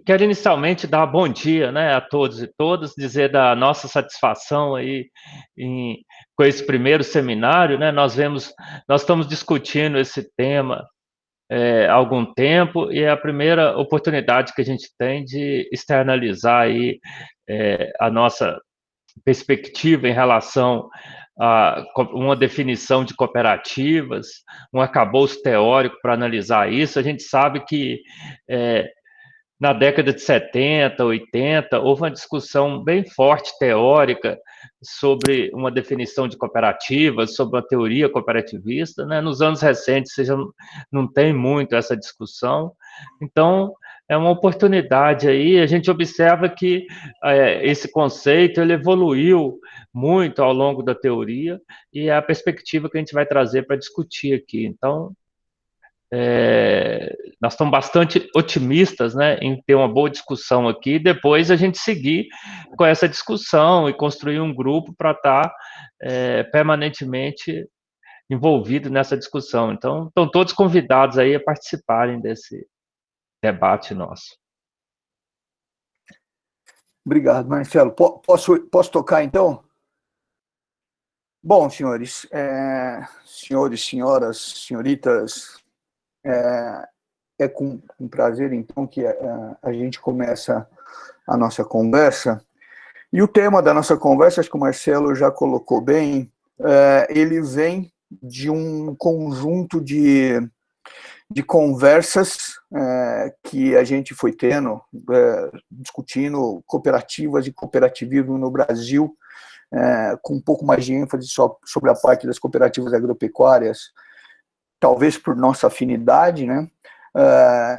Quero inicialmente dar bom dia, né, a todos e todas, dizer da nossa satisfação aí com esse primeiro seminário, né? Nós estamos discutindo esse tema há algum tempo e é a primeira oportunidade que a gente tem de externalizar aí a nossa perspectiva em relação a uma definição de cooperativas, um arcabouço teórico para analisar isso. A gente sabe que na década de 70, 80, houve uma discussão bem forte teórica sobre uma definição de cooperativas, sobre uma teoria cooperativista, né? Nos anos recentes, você já não tem muito essa discussão. Então, é uma oportunidade aí. A gente observa que esse conceito ele evoluiu muito ao longo da teoria e é a perspectiva que a gente vai trazer para discutir aqui. Então, nós estamos bastante otimistas, né, em ter uma boa discussão aqui, depois a gente seguir com essa discussão e construir um grupo para estar permanentemente envolvido nessa discussão. Então, estão todos convidados aí a participarem desse debate nosso. Obrigado, Marcelo. Posso tocar, então? Bom, senhores, senhoras, senhoritas, é com prazer, então, que a gente começa a nossa conversa. E o tema da nossa conversa, acho que o Marcelo já colocou bem, ele vem de um conjunto de conversas que a gente foi tendo, discutindo cooperativas e cooperativismo no Brasil, com um pouco mais de ênfase sobre a parte das cooperativas agropecuárias, talvez por nossa afinidade, né?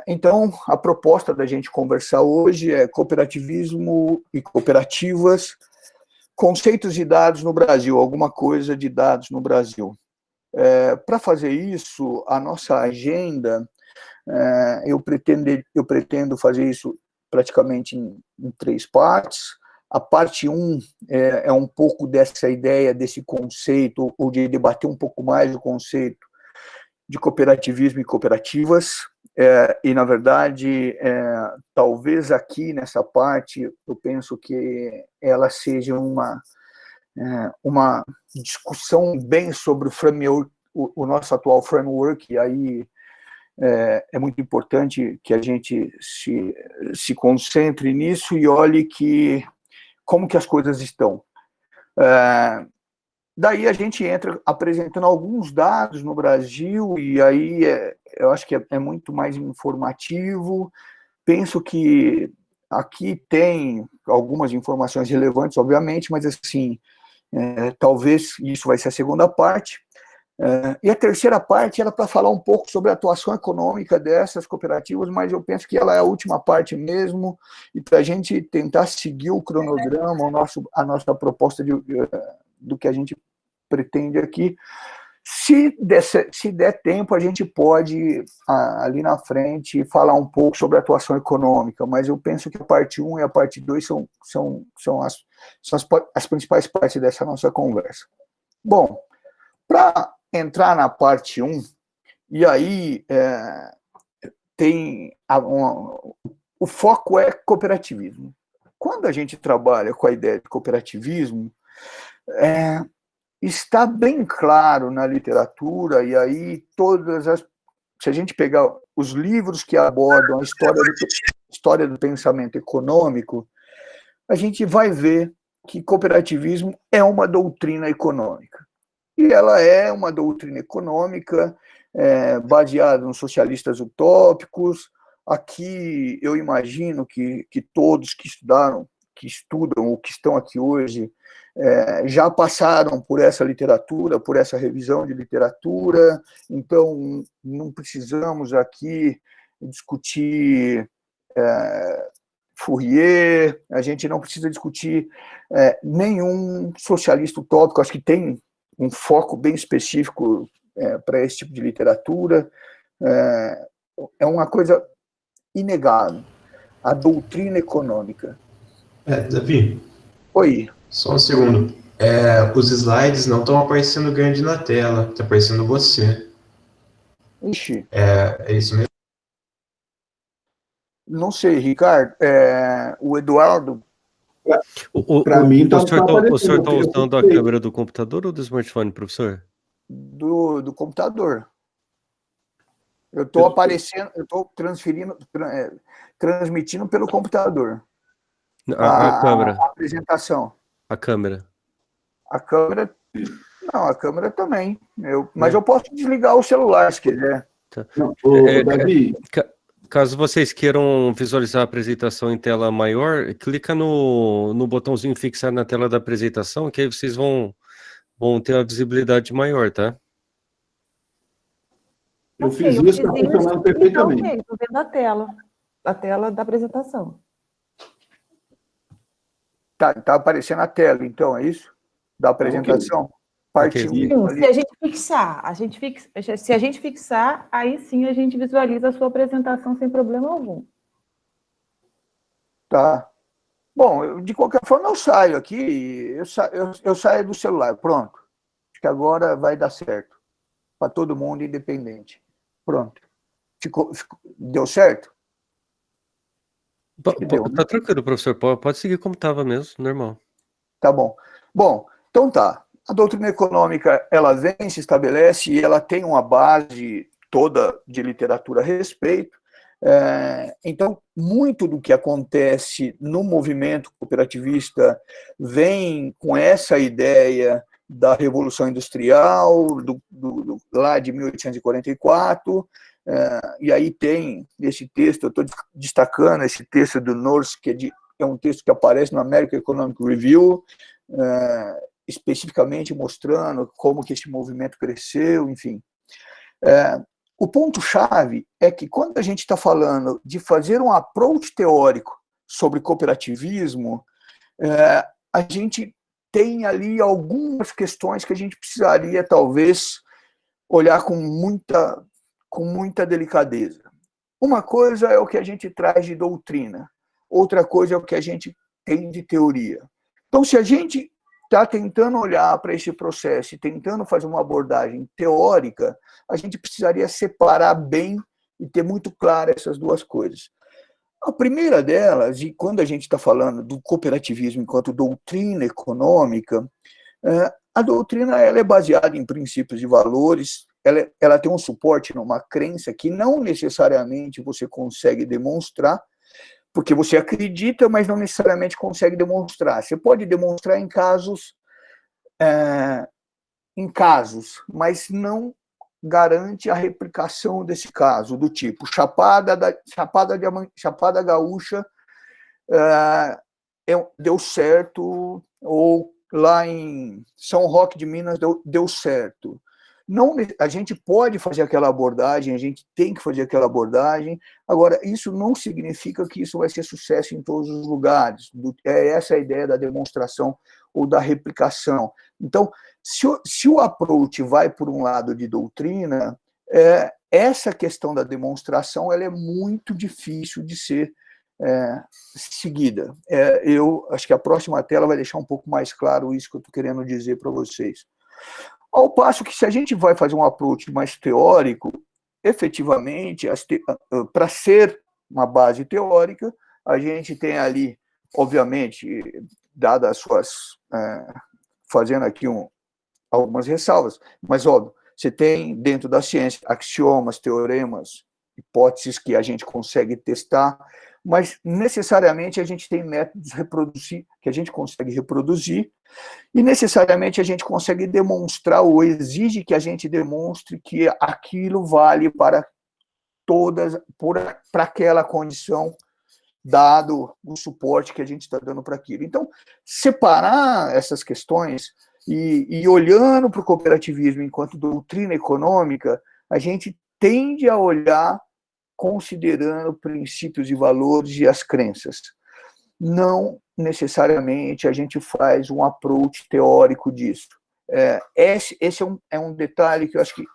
Então, a proposta da gente conversar hoje é cooperativismo e cooperativas, conceitos de dados no Brasil, alguma coisa de dados no Brasil. Para fazer isso, a nossa agenda, eu pretendo fazer isso praticamente em 3 partes. A parte 1 é um pouco dessa ideia, desse conceito, ou de debater um pouco mais o conceito de cooperativismo e cooperativas, e, na verdade, talvez aqui, nessa parte, eu penso que ela seja uma discussão bem sobre o framework, o nosso atual framework, e aí é muito importante que a gente se concentre nisso e olhe como que as coisas estão. Daí a gente entra apresentando alguns dados no Brasil, e aí eu acho que é muito mais informativo. Penso que aqui tem algumas informações relevantes, obviamente, mas assim, talvez isso vai ser a segunda parte. E a terceira parte era para falar um pouco sobre a atuação econômica dessas cooperativas, mas eu penso que ela é a última parte mesmo, e para a gente tentar seguir o cronograma, a nossa proposta do que a gente pretende aqui. Se der tempo, a gente pode, ali na frente, falar um pouco sobre a atuação econômica, mas eu penso que a parte 1 e a parte 2 são as principais partes dessa nossa conversa. Bom, para entrar na parte 1, e aí o foco é cooperativismo. Quando a gente trabalha com a ideia de cooperativismo, está bem claro na literatura, e aí se a gente pegar os livros que abordam a história do pensamento econômico, a gente vai ver que cooperativismo é uma doutrina econômica. E ela é uma doutrina econômica baseada nos socialistas utópicos. Aqui, eu imagino que todos que estudam ou que estão aqui hoje, já passaram por essa literatura, por essa revisão de literatura, então não precisamos aqui discutir Fourier, a gente não precisa discutir nenhum socialista utópico, acho que tem um foco bem específico para esse tipo de literatura. É uma coisa inegável, a doutrina econômica. Davi? Oi. Só um segundo. Os slides não estão aparecendo grande na tela, está aparecendo você. Ixi, É isso mesmo? não sei, Ricardo. O Eduardo, Para mim, tá O senhor aparecendo. está usando a câmera do computador ou do smartphone, professor? do computador. Eu estou aparecendo, eu estou transmitindo pelo computador A câmera. a apresentação. A câmera. A câmera, não, a câmera também. Mas eu posso desligar o celular se quiser. Tá. Não, Davi, Caso vocês queiram visualizar a apresentação em tela maior, clica no botãozinho fixar na tela da apresentação, que aí vocês vão ter a visibilidade maior, tá? eu fiz isso, está funcionando perfeitamente. Então, estou vendo a tela da apresentação. Tá aparecendo a tela, então, é isso? Da apresentação? Partiu. Ok. Sim, se a gente se a gente fixar, aí sim a gente visualiza a sua apresentação sem problema algum. Tá. Bom, de qualquer forma, eu saio aqui, eu saio do celular, pronto. Acho que agora vai dar certo. Para todo mundo, independente. Pronto. Deu certo? Acho que deu, né? Tá tranquilo, professor. Pode seguir como estava mesmo, normal. Tá bom. Bom, então tá. A doutrina econômica, ela vem, se estabelece, e ela tem uma base toda de literatura a respeito. Então, muito do que acontece no movimento cooperativista vem com essa ideia da Revolução Industrial, lá de 1844, e aí tem esse texto, eu estou destacando esse texto do Norris, que é um texto que aparece no American Economic Review, especificamente mostrando como que esse movimento cresceu, enfim. O ponto-chave é que quando a gente está falando de fazer um approach teórico sobre cooperativismo, a gente tem ali algumas questões que a gente precisaria, talvez, olhar com muita delicadeza. Uma coisa é o que a gente traz de doutrina, outra coisa é o que a gente tem de teoria. Então, se a gente está tentando olhar para esse processo e tentando fazer uma abordagem teórica, a gente precisaria separar bem e ter muito claro essas duas coisas. A primeira delas, e quando a gente está falando do cooperativismo enquanto doutrina econômica, a doutrina ela é baseada em princípios e valores, ela tem um suporte numa crença que não necessariamente você consegue demonstrar, porque você acredita, mas não necessariamente consegue demonstrar. Você pode demonstrar em casos, mas não garante a replicação desse caso, do tipo Chapada Gaúcha deu certo, ou lá em São Roque de Minas deu certo. Não, a gente pode fazer aquela abordagem, a gente tem que fazer aquela abordagem, agora, isso não significa que isso vai ser sucesso em todos os lugares, é essa a ideia da demonstração ou da replicação. Então, se o approach vai por um lado de doutrina, essa questão da demonstração ela é muito difícil de ser seguida. Eu acho que a próxima tela vai deixar um pouco mais claro isso que eu estou querendo dizer para vocês. Ao passo que, se a gente vai fazer um approach mais teórico, efetivamente, para ser uma base teórica, a gente tem ali, obviamente, dadas as suas... fazendo aqui algumas ressalvas, mas, óbvio, você tem dentro da ciência axiomas, teoremas, hipóteses que a gente consegue testar, mas necessariamente a gente tem métodos que a gente consegue reproduzir, e necessariamente a gente consegue demonstrar, ou exige que a gente demonstre que aquilo vale para aquela condição, dado o suporte que a gente está dando para aquilo. Então, separar essas questões e olhando para o cooperativismo enquanto doutrina econômica, a gente tende a olhar considerando princípios e valores e as crenças. Não necessariamente a gente faz um approach teórico disso. Esse é um detalhe que eu acho que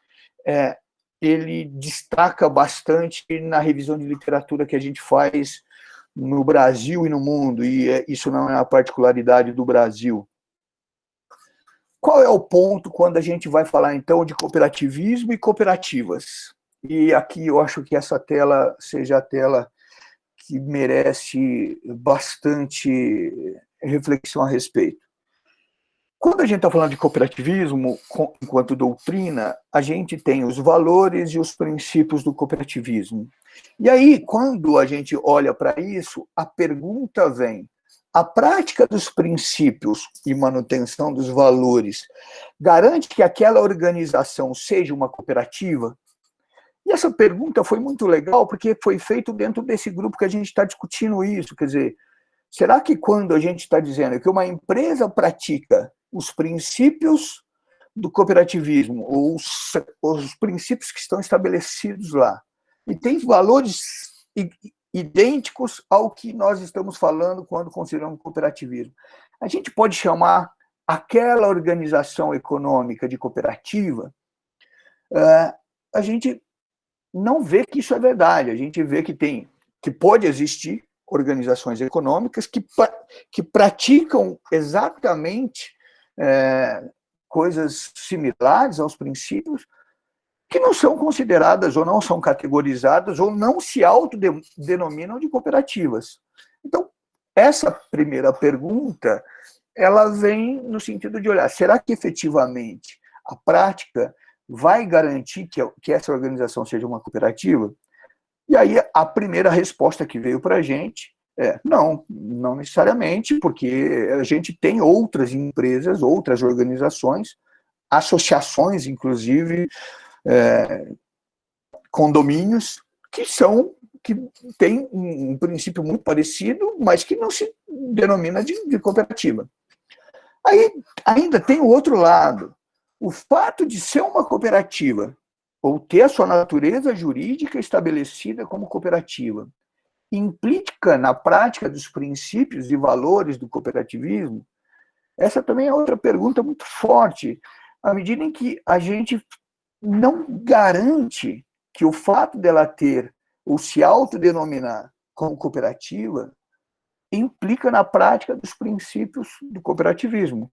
ele destaca bastante na revisão de literatura que a gente faz no Brasil e no mundo, e isso não é uma particularidade do Brasil. Qual é o ponto quando a gente vai falar, então, de cooperativismo e cooperativas? e aqui eu acho que essa tela seja a tela que merece bastante reflexão a respeito. Quando a gente está falando de cooperativismo, enquanto doutrina, a gente tem os valores e os princípios do cooperativismo. E aí, quando a gente olha para isso, a pergunta vem: a prática dos princípios e manutenção dos valores garante que aquela organização seja uma cooperativa? E essa pergunta foi muito legal, porque foi feita dentro desse grupo que a gente está discutindo isso. Quer dizer, será que quando a gente está dizendo que uma empresa pratica os princípios do cooperativismo, ou os princípios que estão estabelecidos lá, e tem valores idênticos ao que nós estamos falando quando consideramos cooperativismo, a gente pode chamar aquela organização econômica de cooperativa? A gente não vê que isso é verdade. A gente vê que pode existir organizações econômicas que praticam exatamente coisas similares aos princípios, que não são consideradas ou não são categorizadas ou não se autodenominam de cooperativas. Então, essa primeira pergunta, ela vem no sentido de olhar, será que efetivamente a prática vai garantir que essa organização seja uma cooperativa? E aí a primeira resposta que veio para a gente não necessariamente, porque a gente tem outras empresas, outras organizações, associações, inclusive, condomínios, que têm um princípio muito parecido, mas que não se denomina de cooperativa. Aí ainda tem o outro lado. O fato de ser uma cooperativa, ou ter a sua natureza jurídica estabelecida como cooperativa, implica na prática dos princípios e valores do cooperativismo? Essa também é outra pergunta muito forte, à medida em que a gente não garante que o fato dela ter ou se autodenominar como cooperativa implica na prática dos princípios do cooperativismo.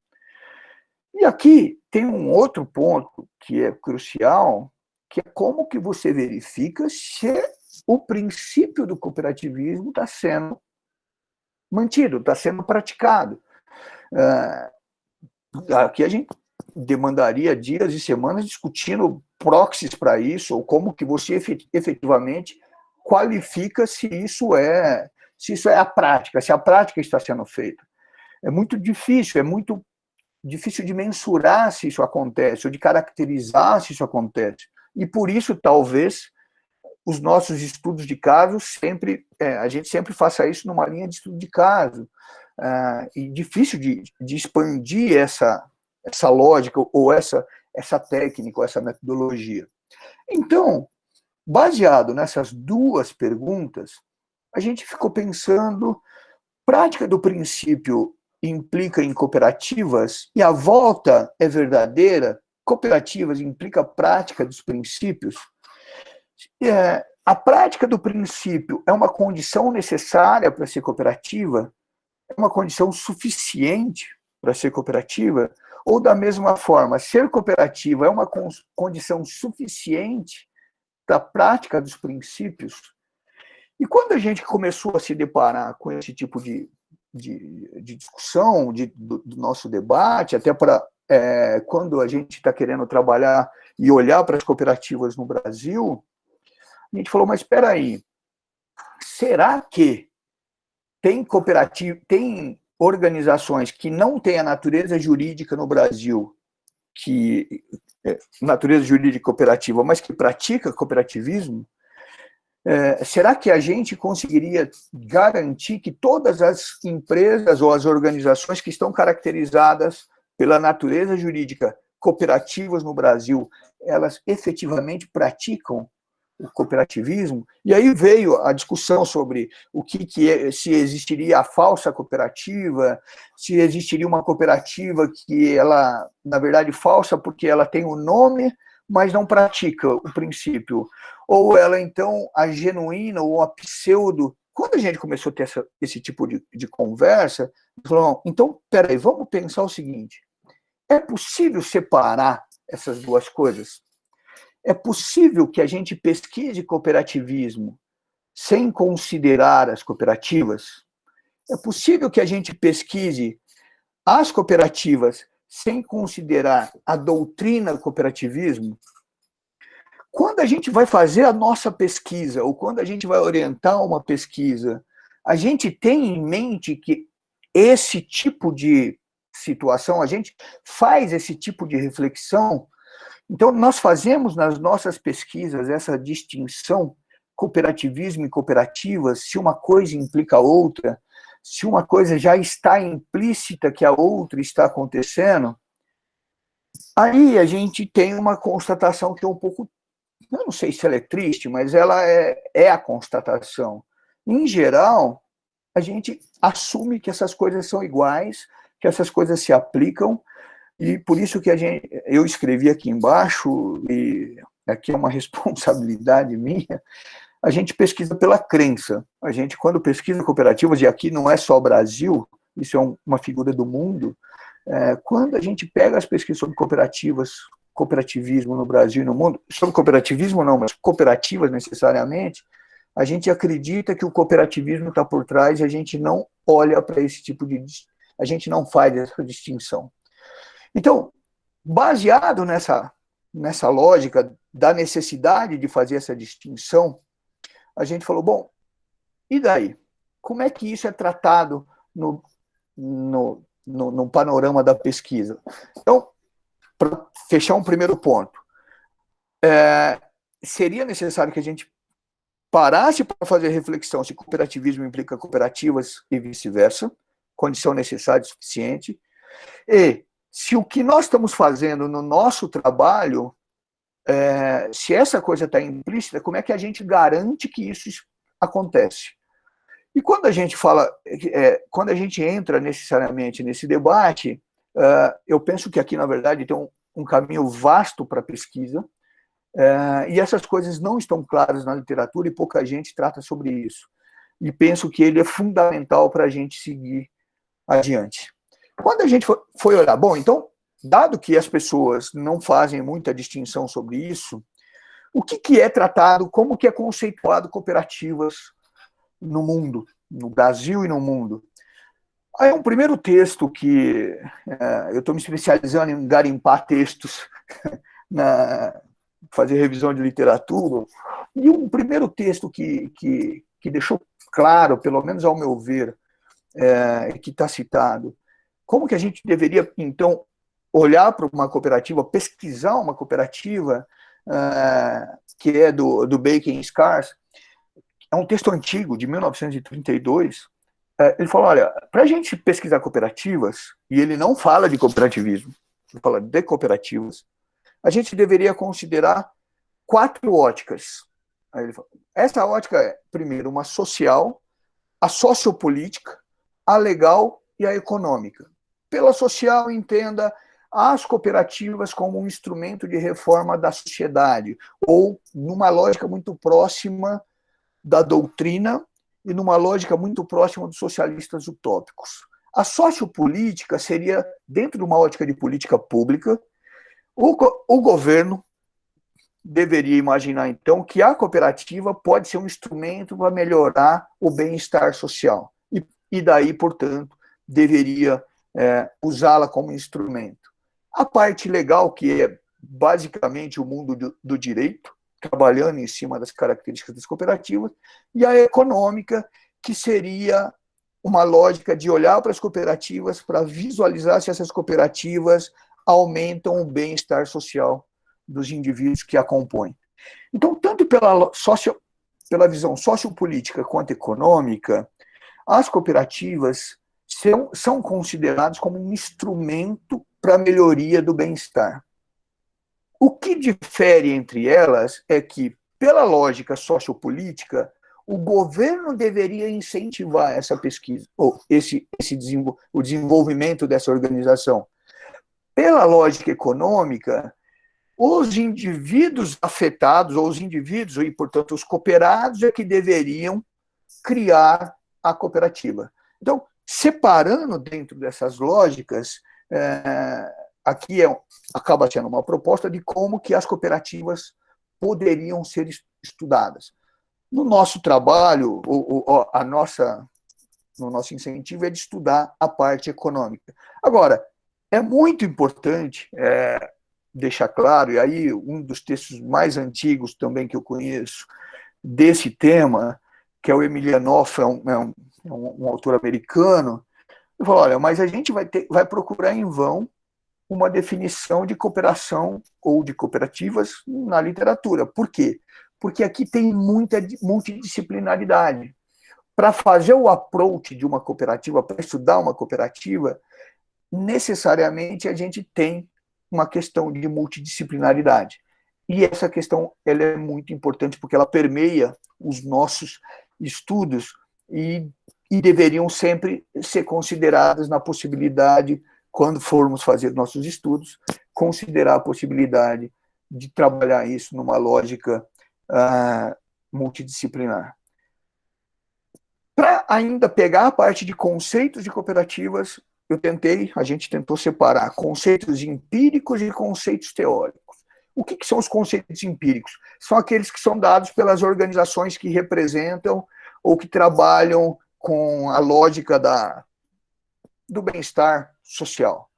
E aqui tem um outro ponto que é crucial, que é como que você verifica se o princípio do cooperativismo está sendo mantido, está sendo praticado. Aqui a gente demandaria dias e semanas discutindo proxies para isso, ou como que você efetivamente qualifica se isso é a prática, se a prática está sendo feita. É muito difícil de mensurar se isso acontece, ou de caracterizar se isso acontece. E por isso, talvez, os nossos estudos de caso a gente sempre faça isso numa linha de estudo de caso. E difícil de expandir essa lógica, ou essa técnica, ou essa metodologia. Então, baseado nessas duas perguntas, a gente ficou pensando, prática do princípio implica em cooperativas, e a volta é verdadeira, cooperativas implica prática dos princípios. A prática do princípio é uma condição necessária para ser cooperativa? É uma condição suficiente para ser cooperativa? Ou, da mesma forma, ser cooperativa é uma condição suficiente para a prática dos princípios? E quando a gente começou a se deparar com esse tipo de discussão, do nosso debate, até para quando a gente está querendo trabalhar e olhar para as cooperativas no Brasil, a gente falou, mas espera aí, será que tem organizações que não têm a natureza jurídica no Brasil, natureza jurídica cooperativa, mas que pratica cooperativismo? Será que a gente conseguiria garantir que todas as empresas ou as organizações que estão caracterizadas pela natureza jurídica cooperativas no Brasil, elas efetivamente praticam o cooperativismo? E aí veio a discussão sobre o que é, se existiria a falsa cooperativa, se existiria uma cooperativa que ela, na verdade, falsa porque ela tem o nome, mas não pratica o princípio, ou ela, então, a genuína ou a pseudo. Quando a gente começou a ter esse tipo de conversa, falou, então, peraí, vamos pensar o seguinte, é possível separar essas duas coisas? é possível que a gente pesquise cooperativismo sem considerar as cooperativas? É possível que a gente pesquise as cooperativas sem considerar a doutrina do cooperativismo? Quando a gente vai fazer a nossa pesquisa, ou quando a gente vai orientar uma pesquisa, a gente tem em mente que esse tipo de situação, a gente faz esse tipo de reflexão. Então, nós fazemos nas nossas pesquisas essa distinção, cooperativismo e cooperativas, se uma coisa implica a outra, se uma coisa já está implícita que a outra está acontecendo, aí a gente tem uma constatação que é um pouco, eu não sei se ela é triste, mas ela é a constatação. Em geral, a gente assume que essas coisas são iguais, que essas coisas se aplicam, e por isso que eu escrevi aqui embaixo, e aqui é uma responsabilidade minha, a gente pesquisa pela crença. A gente, quando pesquisa cooperativas, e aqui não é só o Brasil, isso é uma figura do mundo, quando a gente pega as pesquisas sobre cooperativas, cooperativismo no Brasil e no mundo, sobre cooperativismo não, mas cooperativas necessariamente, a gente acredita que o cooperativismo está por trás e a gente não olha para esse tipo de... a gente não faz essa distinção. Então, baseado nessa lógica da necessidade de fazer essa distinção, a gente falou, bom, e daí? Como é que isso é tratado no panorama da pesquisa? Então, para fechar um primeiro ponto, seria necessário que a gente parasse para fazer reflexão se cooperativismo implica cooperativas e vice-versa, condição necessária e suficiente, e se o que nós estamos fazendo no nosso trabalho, se essa coisa está implícita, como é que a gente garante que isso acontece? E quando a gente fala, quando a gente entra necessariamente nesse debate, eu penso que aqui, na verdade, tem um caminho vasto para a pesquisa, e essas coisas não estão claras na literatura e pouca gente trata sobre isso. E penso que ele é fundamental para a gente seguir adiante. Quando a gente foi olhar, bom, então, dado que as pessoas não fazem muita distinção sobre isso, o que é tratado, como que é conceituado cooperativas no mundo, no Brasil e no mundo? Aí um primeiro texto que eu estou me especializando em garimpar textos, fazer revisão de literatura, e um primeiro texto que deixou claro, pelo menos ao meu ver, que está citado, como que a gente deveria, então, olhar para uma cooperativa, pesquisar uma cooperativa, que é do Bacon Scars, é um texto antigo, de 1932, ele fala, olha, para a gente pesquisar cooperativas, e ele não fala de cooperativismo, ele fala de cooperativas, a gente deveria considerar 4 óticas. Aí ele fala, essa ótica é, primeiro, uma social, a sociopolítica, a legal e a econômica. Pela social, entenda as cooperativas como um instrumento de reforma da sociedade, ou numa lógica muito próxima da doutrina e numa lógica muito próxima dos socialistas utópicos. A sociopolítica seria, dentro de uma ótica de política pública, o governo deveria imaginar, então, que a cooperativa pode ser um instrumento para melhorar o bem-estar social. E daí, portanto, deveria usá-la como instrumento. A parte legal, que é basicamente o mundo do direito, trabalhando em cima das características das cooperativas, e a econômica, que seria uma lógica de olhar para as cooperativas para visualizar se essas cooperativas aumentam o bem-estar social dos indivíduos que a compõem. Então, tanto pela visão sociopolítica quanto econômica, as cooperativas são consideradas como um instrumento para a melhoria do bem-estar. O que difere entre elas é que, pela lógica sociopolítica, o governo deveria incentivar essa pesquisa, ou o desenvolvimento dessa organização. Pela lógica econômica, os indivíduos afetados, ou os indivíduos, e, portanto, os cooperados, é que deveriam criar a cooperativa. Então, separando dentro dessas lógicas, aqui acaba sendo uma proposta de como que as cooperativas poderiam ser estudadas. No nosso trabalho, no nosso incentivo é de estudar a parte econômica. Agora, é muito importante deixar claro, e aí um dos textos mais antigos também que eu conheço desse tema, que é o Emilianoff, um autor americano, ele falou, olha, mas a gente vai procurar em vão uma definição de cooperação ou de cooperativas na literatura. Por quê? Porque aqui tem muita multidisciplinaridade. Para fazer o approach de uma cooperativa, para estudar uma cooperativa, necessariamente a gente tem uma questão de multidisciplinaridade. E essa questão ela é muito importante porque ela permeia os nossos estudos e deveriam sempre ser consideradas na possibilidade, quando formos fazer nossos estudos, considerar a possibilidade de trabalhar isso numa lógica multidisciplinar. Para ainda pegar a parte de conceitos de cooperativas, a gente tentou separar conceitos empíricos e conceitos teóricos. O que são os conceitos empíricos? São aqueles que são dados pelas organizações que representam ou que trabalham com a lógica do bem-estar social.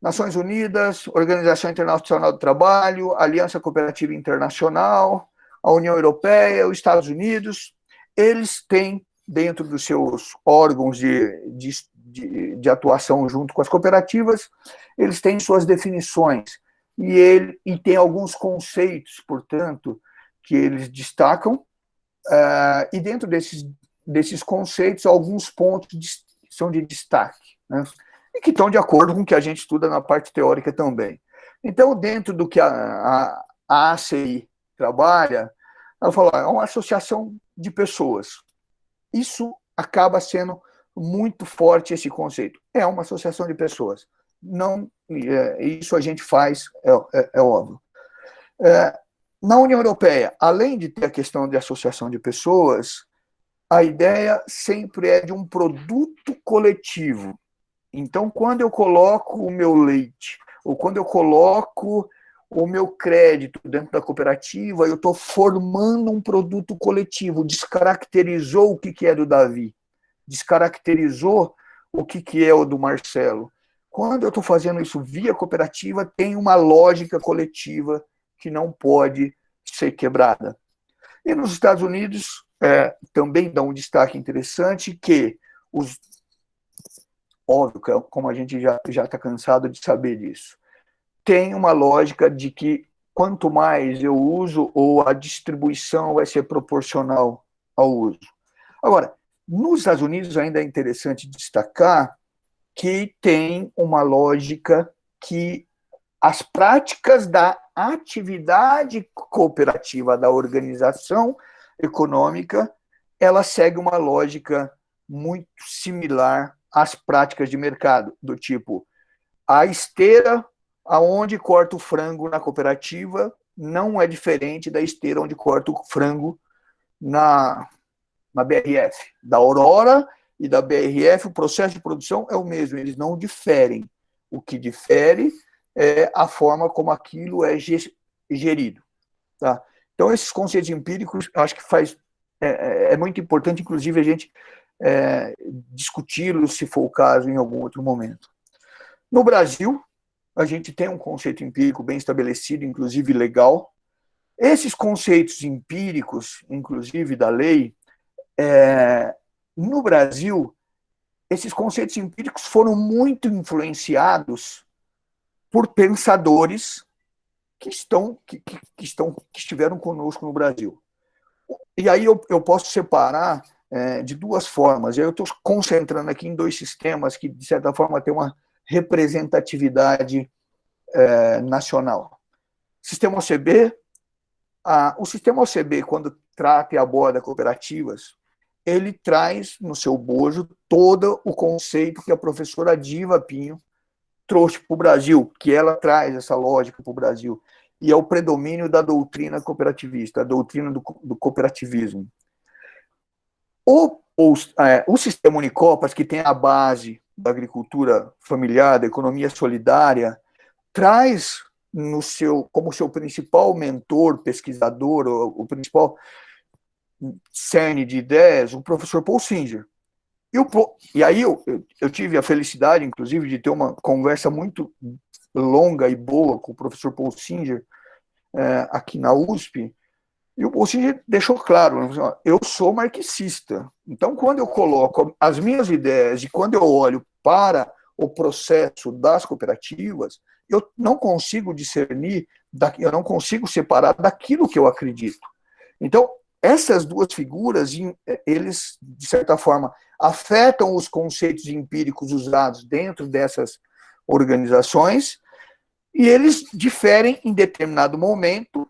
Nações Unidas, Organização Internacional do Trabalho, Aliança Cooperativa Internacional, a União Europeia, os Estados Unidos, eles têm, dentro dos seus órgãos de atuação junto com as cooperativas, eles têm suas definições, e tem alguns conceitos, portanto, que eles destacam, e dentro desses conceitos, alguns pontos são de destaque, né? E que estão de acordo com o que a gente estuda na parte teórica também. Então, dentro do que a ACI trabalha, ela falou, é uma associação de pessoas. Isso acaba sendo muito forte, esse conceito. É uma associação de pessoas. Não, isso a gente faz, é óbvio. Na União Europeia, além de ter a questão de associação de pessoas, a ideia sempre é de um produto coletivo. Então, quando eu coloco o meu leite, ou quando eu coloco o meu crédito dentro da cooperativa, eu estou formando um produto coletivo. Descaracterizou o que é do Davi, descaracterizou o que é o do Marcelo. Quando eu estou fazendo isso via cooperativa, tem uma lógica coletiva que não pode ser quebrada. E nos Estados Unidos, também dá um destaque interessante que óbvio, como a gente já está cansado de saber disso, tem uma lógica de que quanto mais eu uso, ou a distribuição vai ser proporcional ao uso. Agora, nos Estados Unidos ainda é interessante destacar que tem uma lógica que as práticas da atividade cooperativa, da organização econômica, ela segue uma lógica muito similar às práticas de mercado, do tipo, a esteira aonde corta o frango na cooperativa não é diferente da esteira onde corta o frango na BRF. Da Aurora e da BRF, o processo de produção é o mesmo, eles não diferem. O que difere é a forma como aquilo é gerido. Tá? Então, esses conceitos empíricos, acho que é muito importante, inclusive, a gente discuti-los, se for o caso, em algum outro momento. No Brasil, a gente tem um conceito empírico bem estabelecido, inclusive legal. Esses conceitos empíricos, inclusive da lei, no Brasil, esses conceitos empíricos foram muito influenciados por pensadores que estiveram conosco no Brasil. E aí eu posso separar de duas formas. Eu estou concentrando aqui em dois sistemas que, de certa forma, têm uma representatividade nacional. Sistema OCB, o sistema OCB, quando trata e aborda cooperativas, ele traz no seu bojo todo o conceito que a professora Diva Pinho trouxe para o Brasil, que ela traz essa lógica para o Brasil, e é o predomínio da doutrina cooperativista, a doutrina do cooperativismo. O sistema Unicopas, que tem a base da agricultura familiar, da economia solidária, traz como seu principal mentor, pesquisador, o principal cerne de ideias, o professor Paul Singer. E aí eu tive a felicidade, inclusive, de ter uma conversa muito longa e boa com o professor Paul Singer aqui na USP, e o Paul Singer deixou claro, eu sou marxista. Então, quando eu coloco as minhas ideias e quando eu olho para o processo das cooperativas, eu não consigo discernir, eu não consigo separar daquilo que eu acredito. Então, essas duas figuras, eles, de certa forma, afetam os conceitos empíricos usados dentro dessas organizações e eles diferem em determinado momento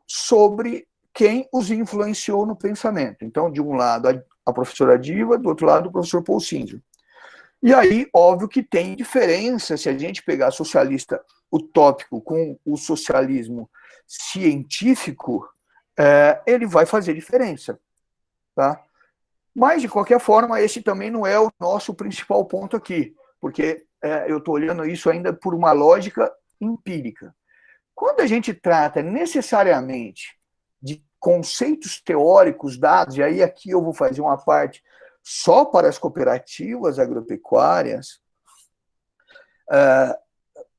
sobre quem os influenciou no pensamento. Então, de um lado, a professora Diva, do outro lado, o professor Paul Singer. E aí, óbvio que tem diferença se a gente pegar socialista utópico com o socialismo científico, ele vai fazer diferença, tá? Mas, de qualquer forma, esse também não é o nosso principal ponto aqui, porque eu estou olhando isso ainda por uma lógica empírica. Quando a gente trata necessariamente de conceitos teóricos dados, e aí aqui eu vou fazer uma parte só para as cooperativas agropecuárias,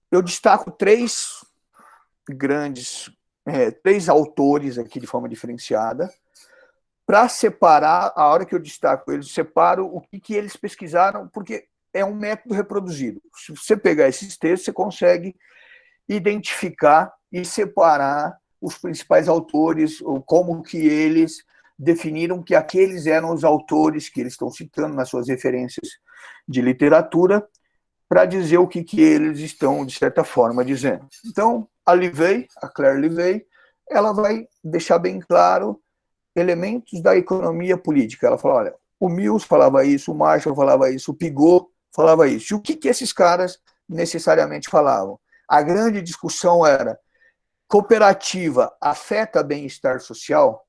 eu destaco três autores aqui de forma diferenciada, para separar, a hora que eu destaco eles, separo o que eles pesquisaram, porque é um método reproduzido. Se você pegar esses textos, você consegue identificar e separar os principais autores, ou como que eles definiram que aqueles eram os autores que eles estão citando nas suas referências de literatura, para dizer o que eles estão, de certa forma, dizendo. Então, a Claire Livey, ela vai deixar bem claro elementos da economia política. Ela fala, olha, o Mills falava isso, o Marshall falava isso, o Pigot falava isso. E o que esses caras necessariamente falavam? A grande discussão era, cooperativa afeta bem-estar social?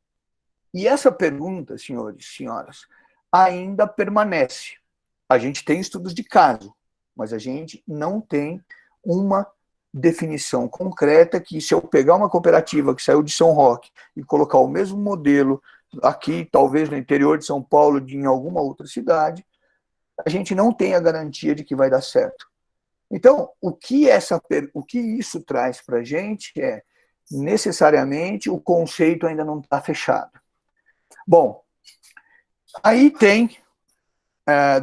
E essa pergunta, senhores e senhoras, ainda permanece. A gente tem estudos de caso, mas a gente não tem uma definição concreta que, se eu pegar uma cooperativa que saiu de São Roque e colocar o mesmo modelo aqui, talvez no interior de São Paulo, em alguma outra cidade, a gente não tem a garantia de que vai dar certo. Então, o que isso traz para a gente é, necessariamente, o conceito ainda não está fechado. Bom, aí tem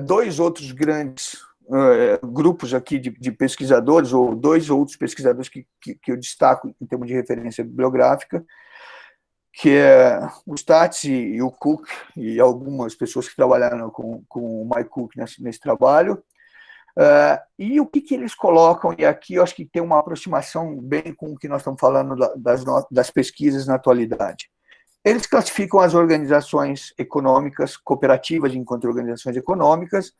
dois outros grandes grupos aqui de pesquisadores, ou dois outros pesquisadores que eu destaco em termos de referência bibliográfica, que é o Stats e o Cook, e algumas pessoas que trabalharam com o Mike Cook nesse trabalho. E o que eles colocam, e aqui eu acho que tem uma aproximação bem com o que nós estamos falando das pesquisas na atualidade. Eles classificam as organizações econômicas, cooperativas enquanto organizações econômicas,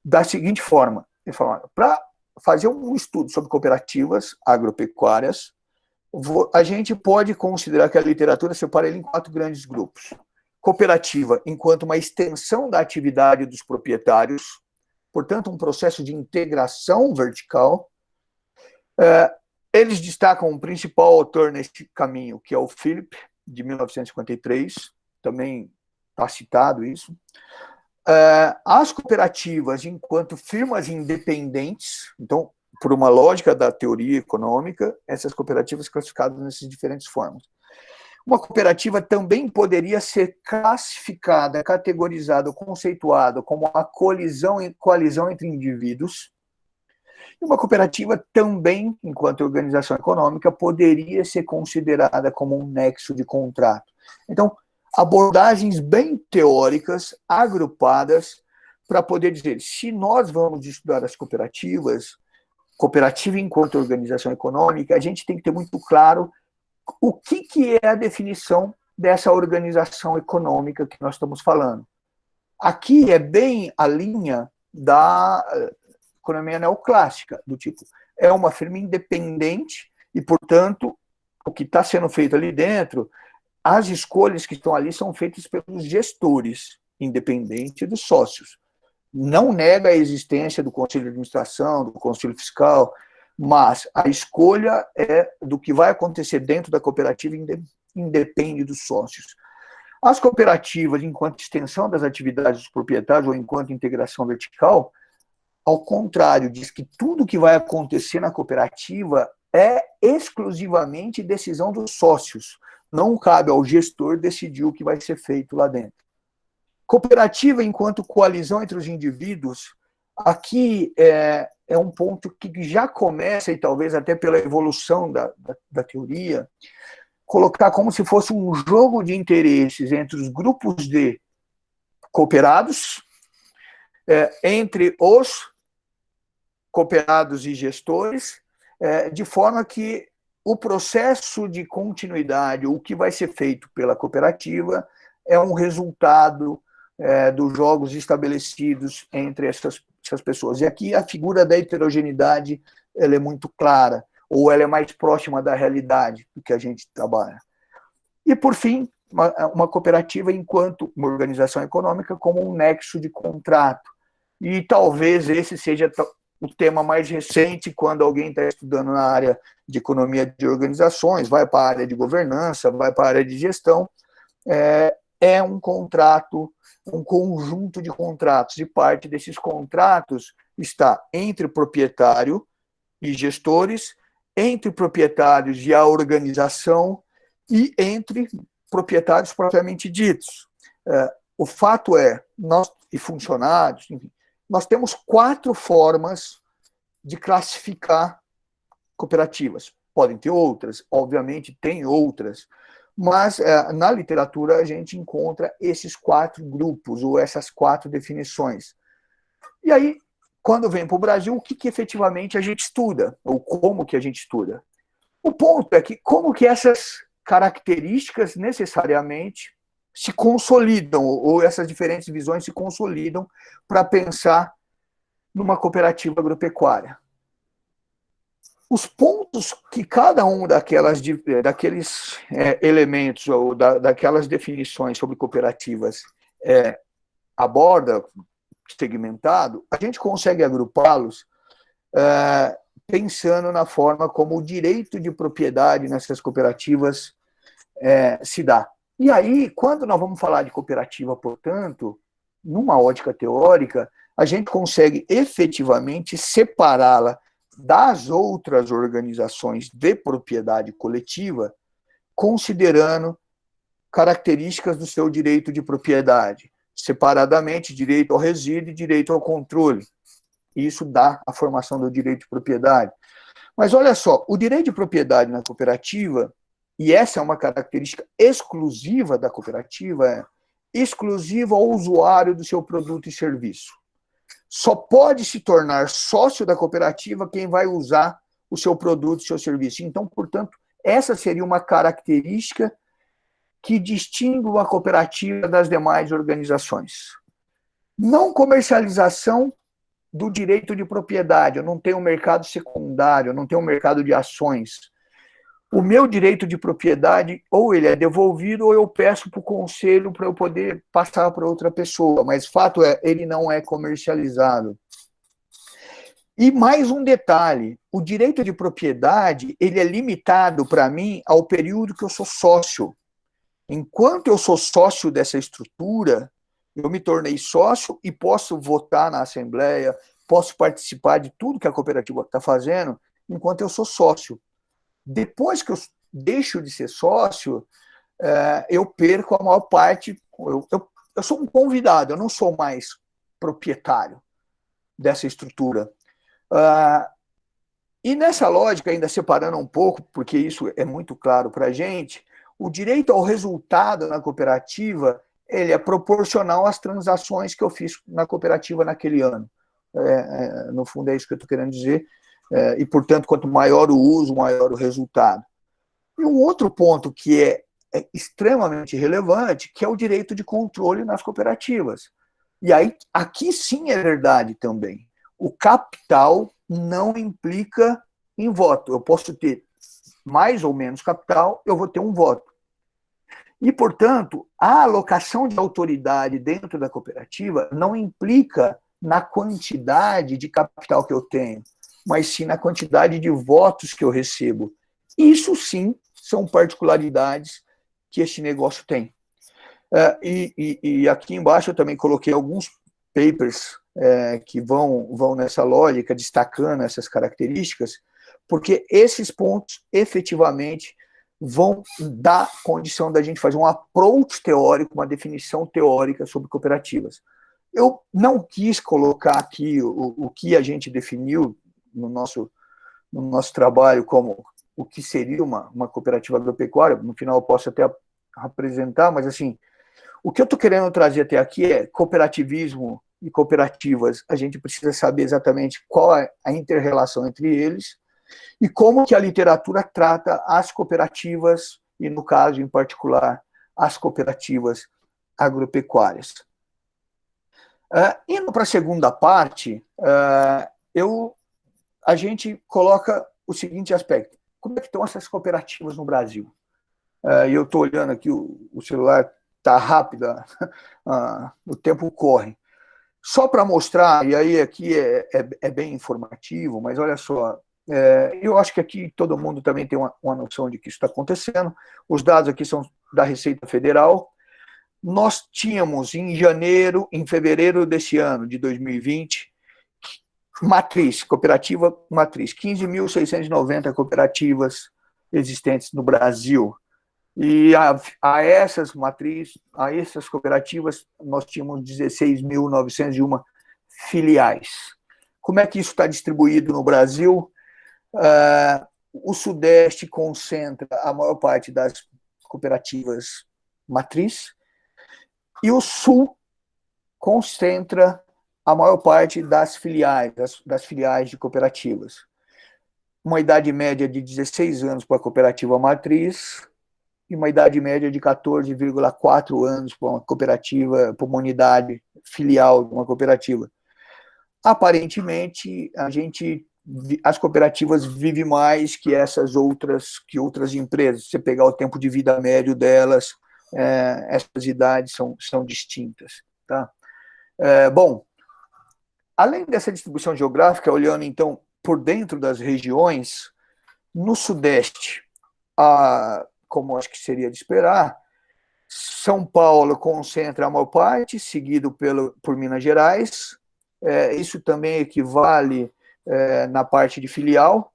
da seguinte forma: eles falam, para fazer um estudo sobre cooperativas agropecuárias, a gente pode considerar que a literatura separa ele em 4 grandes grupos. Cooperativa, enquanto uma extensão da atividade dos proprietários, portanto, um processo de integração vertical. Eles destacam o principal autor neste caminho, que é o Philip, de 1953, também está citado isso. As cooperativas, enquanto firmas independentes, então, por uma lógica da teoria econômica, essas cooperativas classificadas nessas diferentes formas. Uma cooperativa também poderia ser classificada, categorizada, conceituada como uma coalizão entre indivíduos. E uma cooperativa também, enquanto organização econômica, poderia ser considerada como um nexo de contrato. Então, abordagens bem teóricas, agrupadas, para poder dizer, se nós vamos estudar as cooperativas, cooperativa enquanto organização econômica, a gente tem que ter muito claro o que é a definição dessa organização econômica que nós estamos falando. Aqui é bem a linha da economia neoclássica, do tipo, é uma firma independente e, portanto, o que está sendo feito ali dentro, as escolhas que estão ali são feitas pelos gestores, independente dos sócios. Não nega a existência do conselho de administração, do conselho fiscal, mas a escolha do que vai acontecer dentro da cooperativa independe dos sócios. As cooperativas, enquanto extensão das atividades dos proprietários ou enquanto integração vertical, ao contrário, diz que tudo que vai acontecer na cooperativa é exclusivamente decisão dos sócios. Não cabe ao gestor decidir o que vai ser feito lá dentro. Cooperativa, enquanto coalizão entre os indivíduos, aqui é um ponto que já começa, e talvez até pela evolução da teoria, colocar como se fosse um jogo de interesses entre os grupos de cooperados, entre os cooperados e gestores, de forma que o processo de continuidade, o que vai ser feito pela cooperativa, é um resultado dos jogos estabelecidos entre essas pessoas. E aqui a figura da heterogeneidade ela é muito clara, ou ela é mais próxima da realidade do que a gente trabalha. E, por fim, uma cooperativa enquanto uma organização econômica como um nexo de contrato. E talvez esse seja o tema mais recente quando alguém está estudando na área de economia de organizações, vai para a área de governança, vai para a área de gestão, é um contrato, um conjunto de contratos, e parte desses contratos está entre proprietário e gestores, entre proprietários e a organização e entre proprietários propriamente ditos. O fato nós e funcionários, enfim, nós temos 4 formas de classificar cooperativas. Podem ter outras, obviamente tem outras, mas na literatura a gente encontra esses 4 grupos, ou essas 4 definições. E aí, quando vem para o Brasil, o que efetivamente a gente estuda, ou como que a gente estuda? O ponto é que como que essas características necessariamente se consolidam, ou essas diferentes visões se consolidam para pensar numa cooperativa agropecuária. Os pontos que cada um daqueles elementos, ou daquelas definições sobre cooperativas aborda, segmentado, a gente consegue agrupá-los pensando na forma como o direito de propriedade nessas cooperativas se dá. E aí, quando nós vamos falar de cooperativa, portanto, numa ótica teórica, a gente consegue efetivamente separá-la das outras organizações de propriedade coletiva, considerando características do seu direito de propriedade, separadamente, direito ao resíduo e direito ao controle. Isso dá a formação do direito de propriedade. Mas olha só, o direito de propriedade na cooperativa, e essa é uma característica exclusiva da cooperativa, exclusiva ao usuário do seu produto e serviço. Só pode se tornar sócio da cooperativa quem vai usar o seu produto e seu serviço. Então, portanto, essa seria uma característica que distingue uma cooperativa das demais organizações. Não comercialização do direito de propriedade, eu não tenho um mercado secundário, eu não tenho um mercado de ações. O meu direito de propriedade, ou ele é devolvido, ou eu peço para o conselho para eu poder passar para outra pessoa, mas fato ele não é comercializado. E mais um detalhe, o direito de propriedade, ele é limitado para mim ao período que eu sou sócio. Enquanto eu sou sócio dessa estrutura, eu me tornei sócio e posso votar na assembleia, posso participar de tudo que a cooperativa está fazendo, enquanto eu sou sócio. Depois que eu deixo de ser sócio, eu perco a maior parte, eu sou um convidado, eu não sou mais proprietário dessa estrutura. E nessa lógica, ainda separando um pouco, porque isso é muito claro para a gente, o direito ao resultado na cooperativa, ele é proporcional às transações que eu fiz na cooperativa naquele ano. No fundo, é isso que eu estou querendo dizer. E, portanto, quanto maior o uso, maior o resultado. E um outro ponto que é extremamente relevante, que é o direito de controle nas cooperativas. E aí, aqui sim é verdade também. O capital não implica em voto. Eu posso ter mais ou menos capital, eu vou ter um voto. E, portanto, a alocação de autoridade dentro da cooperativa não implica na quantidade de capital que eu tenho, mas sim na quantidade de votos que eu recebo. Isso sim são particularidades que este negócio tem. E aqui embaixo eu também coloquei alguns papers que vão nessa lógica, destacando essas características, porque esses pontos efetivamente vão dar condição da gente fazer um approach teórico, uma definição teórica sobre cooperativas. Eu não quis colocar aqui o que a gente definiu no nosso trabalho como o que seria uma cooperativa agropecuária. No final eu posso até apresentar, mas assim, o que eu estou querendo trazer até aqui é cooperativismo e cooperativas. A gente precisa saber exatamente qual é a inter-relação entre eles e como que a literatura trata as cooperativas e, no caso em particular, as cooperativas agropecuárias. Indo para a segunda parte, a gente coloca o seguinte aspecto: como é que estão essas cooperativas no Brasil? E eu estou olhando aqui, o celular está rápido, o tempo corre. Só para mostrar, e aí aqui é bem informativo, mas olha só, eu acho que aqui todo mundo também tem uma noção de que isso está acontecendo. Os dados aqui são da Receita Federal. Nós tínhamos em fevereiro desse ano, de 2020, cooperativa matriz, 15.690 cooperativas existentes no Brasil. E a essas cooperativas, nós tínhamos 16.901 filiais. Como é que isso está distribuído no Brasil? O Sudeste concentra a maior parte das cooperativas matriz, e o Sul concentra a maior parte das filiais, das filiais de cooperativas. Uma idade média de 16 anos para a cooperativa matriz, e uma idade média de 14,4 anos para uma cooperativa, para uma unidade filial de uma cooperativa. Aparentemente, as cooperativas vivem mais que outras empresas. Se você pegar o tempo de vida médio delas, essas idades são distintas. Tá? Bom, além dessa distribuição geográfica, olhando então por dentro das regiões, no Sudeste, como acho que seria de esperar, São Paulo concentra a maior parte, seguido por Minas Gerais. Isso também equivale na parte de filial.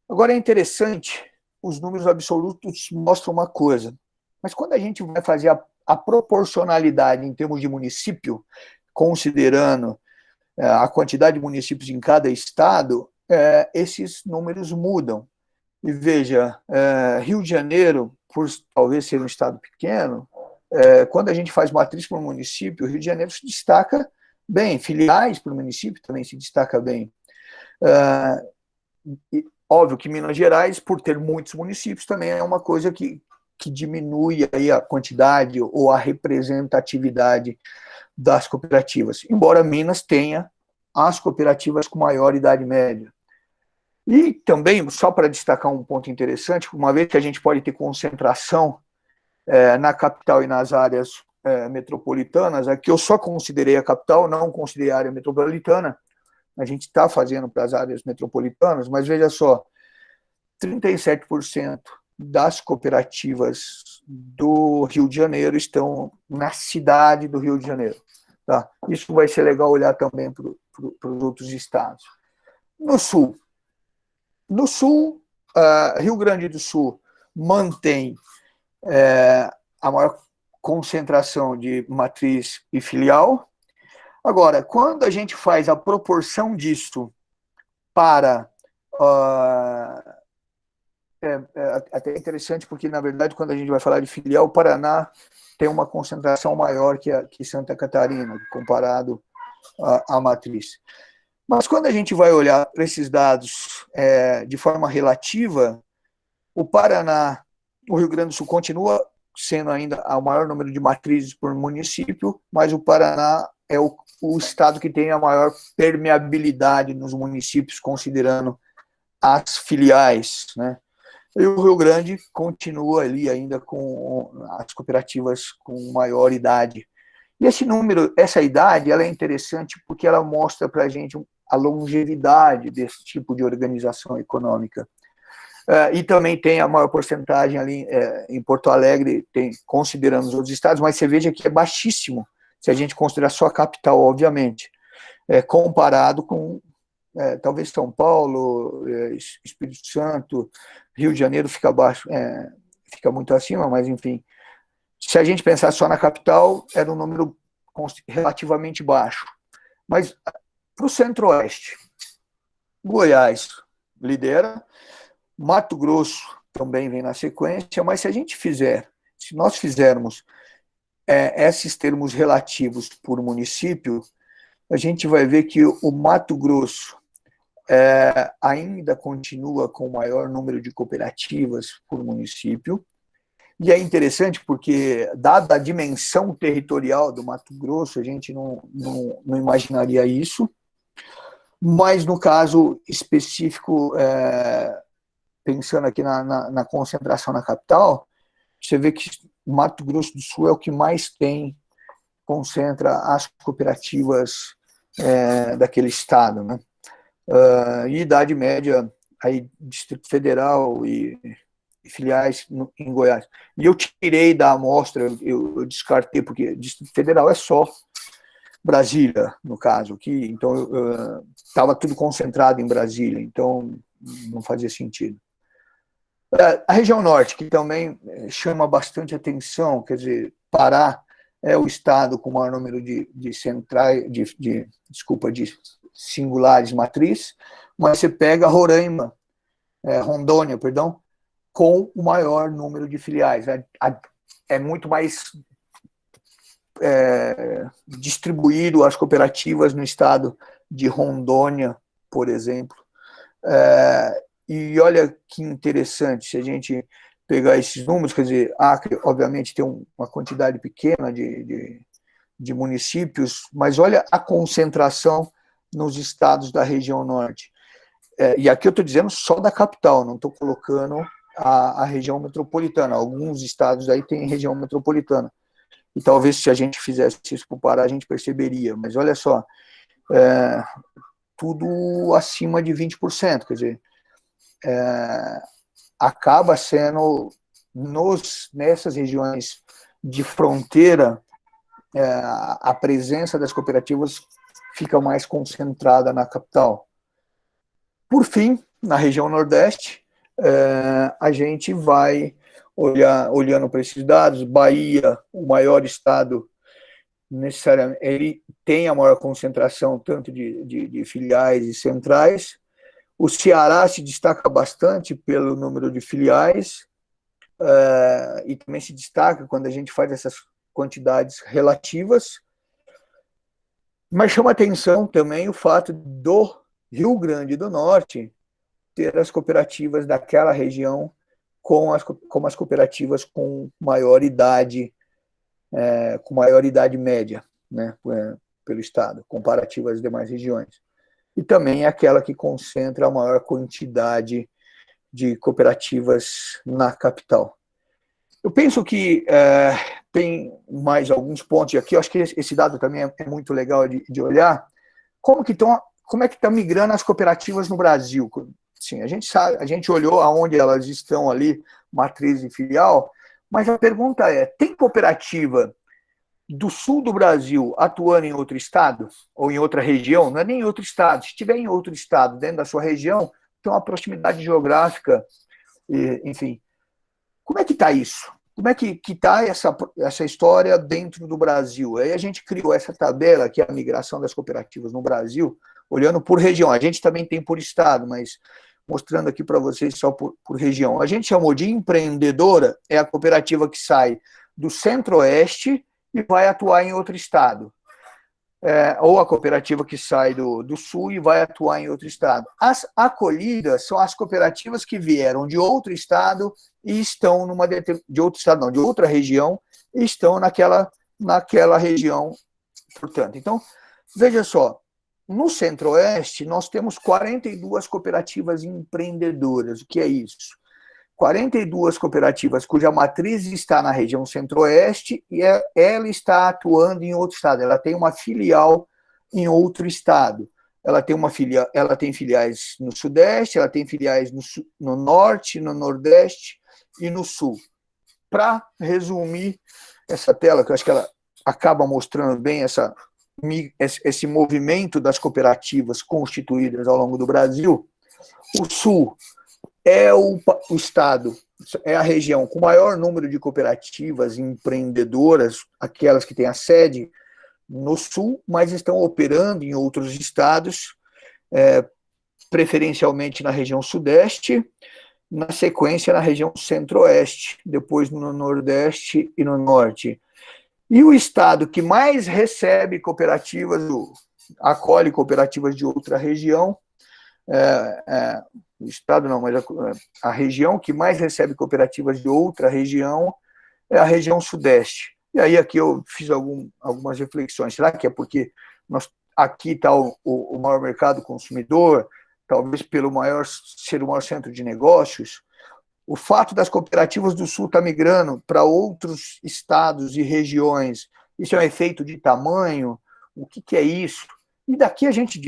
Agora é interessante, os números absolutos mostram uma coisa, mas quando a gente vai fazer a proporcionalidade em termos de município, considerando a quantidade de municípios em cada estado, esses números mudam. E veja, Rio de Janeiro, por talvez ser um estado pequeno, quando a gente faz matriz para um município, o Rio de Janeiro se destaca bem, filiais para o município também se destaca bem. Óbvio que Minas Gerais, por ter muitos municípios, também é uma coisa que diminui aí a quantidade ou a representatividade das cooperativas, embora Minas tenha as cooperativas com maior idade média. E também, só para destacar um ponto interessante, uma vez que a gente pode ter concentração na capital e nas áreas metropolitanas, aqui eu só considerei a capital, não considerei a área metropolitana, a gente está fazendo para as áreas metropolitanas, mas veja só, 37% das cooperativas do Rio de Janeiro estão na cidade do Rio de Janeiro. Tá? Isso vai ser legal olhar também para os outros estados. No Sul, Rio Grande do Sul mantém a maior concentração de matriz e filial. Agora, quando a gente faz a proporção disso para... até interessante, porque, na verdade, quando a gente vai falar de filial, o Paraná tem uma concentração maior que Santa Catarina, comparado à matriz. Mas quando a gente vai olhar para esses dados de forma relativa, o Paraná, o Rio Grande do Sul continua sendo ainda o maior número de matrizes por município, mas o Paraná é o estado que tem a maior permeabilidade nos municípios, considerando as filiais, né? E o Rio Grande continua ali ainda com as cooperativas com maior idade. E esse número, essa idade, ela é interessante porque ela mostra para a gente a longevidade desse tipo de organização econômica. E também tem a maior porcentagem ali em Porto Alegre, considerando os outros estados, mas você veja que é baixíssimo, se a gente considerar só a capital, obviamente, comparado com talvez São Paulo, Espírito Santo, Rio de Janeiro fica abaixo, fica muito acima, mas enfim, se a gente pensar só na capital, era um número relativamente baixo. Mas para o Centro-Oeste, Goiás lidera, Mato Grosso também vem na sequência, mas se nós fizermos esses termos relativos por município, a gente vai ver que o Mato Grosso ainda continua com o maior número de cooperativas por município, e é interessante porque, dada a dimensão territorial do Mato Grosso, a gente não imaginaria isso, mas no caso específico, pensando aqui na concentração na capital, você vê que Mato Grosso do Sul é o que mais concentra as cooperativas daquele estado, né? E idade média, aí Distrito Federal e filiais em Goiás. E eu tirei da amostra, eu descartei, porque Distrito Federal é só Brasília, no caso, aqui, então estava tudo concentrado em Brasília, então não fazia sentido. A região norte, que também chama bastante atenção, quer dizer, Pará é o estado com o maior número de centrais, de singulares matriz, mas você pega Rondônia, com o maior número de filiais. É muito mais distribuído as cooperativas no estado de Rondônia, por exemplo. E olha que interessante, se a gente pegar esses números, quer dizer, Acre, obviamente, tem uma quantidade pequena de municípios, mas olha a concentração nos estados da região norte. E aqui eu estou dizendo só da capital, não estou colocando a região metropolitana. Alguns estados aí têm região metropolitana. E talvez se a gente fizesse isso para o Pará, a gente perceberia. Mas olha só, tudo acima de 20%, quer dizer, acaba sendo, nessas regiões de fronteira, a presença das cooperativas fica mais concentrada na capital. Por fim, na região Nordeste, a gente vai olhando para esses dados. Bahia, o maior estado, necessariamente, ele tem a maior concentração tanto de filiais e centrais. O Ceará se destaca bastante pelo número de filiais, e também se destaca quando a gente faz essas quantidades relativas, mas chama atenção também o fato do Rio Grande do Norte ter as cooperativas daquela região como as cooperativas com maior idade média, né, pelo estado, comparativa às demais regiões. E também é aquela que concentra a maior quantidade de cooperativas na capital. Eu penso que tem mais alguns pontos aqui, eu acho que esse dado também é muito legal de olhar. Como é que está migrando as cooperativas no Brasil? Sim, a gente olhou aonde elas estão ali, matriz e filial, mas a pergunta tem cooperativa do sul do Brasil atuando em outro estado ou em outra região? Não é nem em outro estado. Se estiver em outro estado, dentro da sua região, tem uma proximidade geográfica, enfim. Como é que está isso? Como é que está essa história dentro do Brasil? Aí a gente criou essa tabela, que é a migração das cooperativas no Brasil, olhando por região. A gente também tem por estado, mas mostrando aqui para vocês só por região. A gente chamou de empreendedora, é a cooperativa que sai do Centro-Oeste e vai atuar em outro estado. Ou a cooperativa que sai do Sul e vai atuar em outro estado. As acolhidas são as cooperativas que vieram de outro estado e estão de outra região, e estão naquela região, portanto. Então, veja só, no Centro-Oeste, nós temos 42 cooperativas empreendedoras. O que é isso? 42 cooperativas cuja matriz está na região Centro-Oeste e ela está atuando em outro estado. Ela tem uma filial em outro estado. ela tem filiais no Sudeste, ela tem filiais no Norte, no Nordeste e no Sul. Para resumir essa tela, que eu acho que ela acaba mostrando bem esse movimento das cooperativas constituídas ao longo do Brasil, o Sul é o estado, é a região com maior número de cooperativas empreendedoras, aquelas que têm a sede no Sul, mas estão operando em outros estados, preferencialmente na região Sudeste, na sequência na região Centro-Oeste, depois no Nordeste e no Norte. E o estado que mais recebe cooperativas, acolhe cooperativas de outra região, o estado não, mas a região que mais recebe cooperativas de outra região é a região Sudeste. E aí aqui eu fiz algumas reflexões. Será que é porque aqui está o maior mercado consumidor, talvez pelo ser o maior centro de negócios? O fato das cooperativas do Sul estar migrando para outros estados e regiões, isso é um efeito de tamanho? O que é isso? E daqui a gente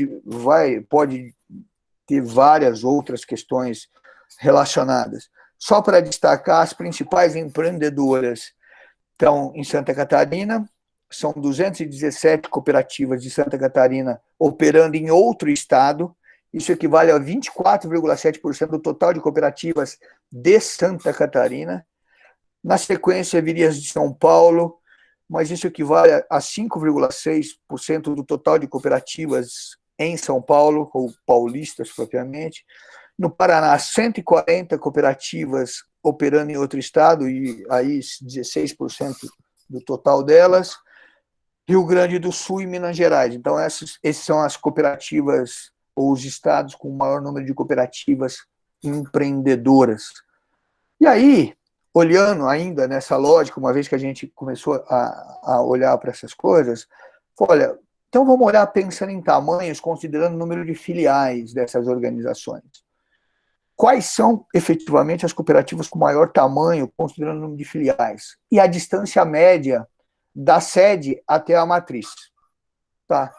pode ter várias outras questões relacionadas. Só para destacar, as principais empreendedoras estão em Santa Catarina, são 217 cooperativas de Santa Catarina operando em outro estado, isso equivale a 24,7% do total de cooperativas de Santa Catarina. Na sequência, viria as de São Paulo, mas isso equivale a 5,6% do total de cooperativas em São Paulo, ou paulistas propriamente. No Paraná, 140 cooperativas operando em outro estado, e aí 16% do total delas. Rio Grande do Sul e Minas Gerais. Então, esses são as cooperativas, ou os estados com o maior número de cooperativas empreendedoras. E aí, olhando ainda nessa lógica, uma vez que a gente começou a olhar para essas coisas, olha, então vamos olhar pensando em tamanhos, considerando o número de filiais dessas organizações. Quais são, efetivamente, as cooperativas com maior tamanho, considerando o número de filiais? E a distância média da sede até a matriz. Tá?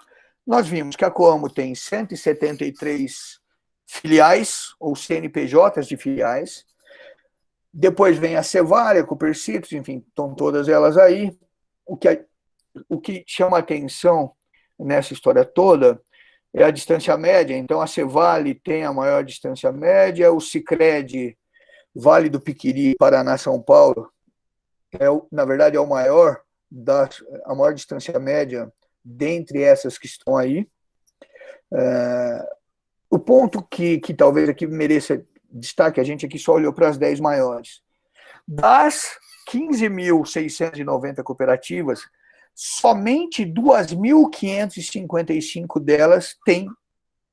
Nós vimos que a Coamo tem 173 filiais, ou CNPJs de filiais. Depois vem a Cevale, a Copercitos, enfim, estão todas elas aí. O que chama atenção nessa história toda é a distância média. Então, a Cevale tem a maior distância média, o Sicredi, Vale do Piquiri, Paraná, São Paulo, na verdade, é a maior distância média dentre essas que estão aí. O ponto que talvez aqui mereça destaque, a gente aqui só olhou para as 10 maiores. Das 15.690 cooperativas, somente 2.555 delas têm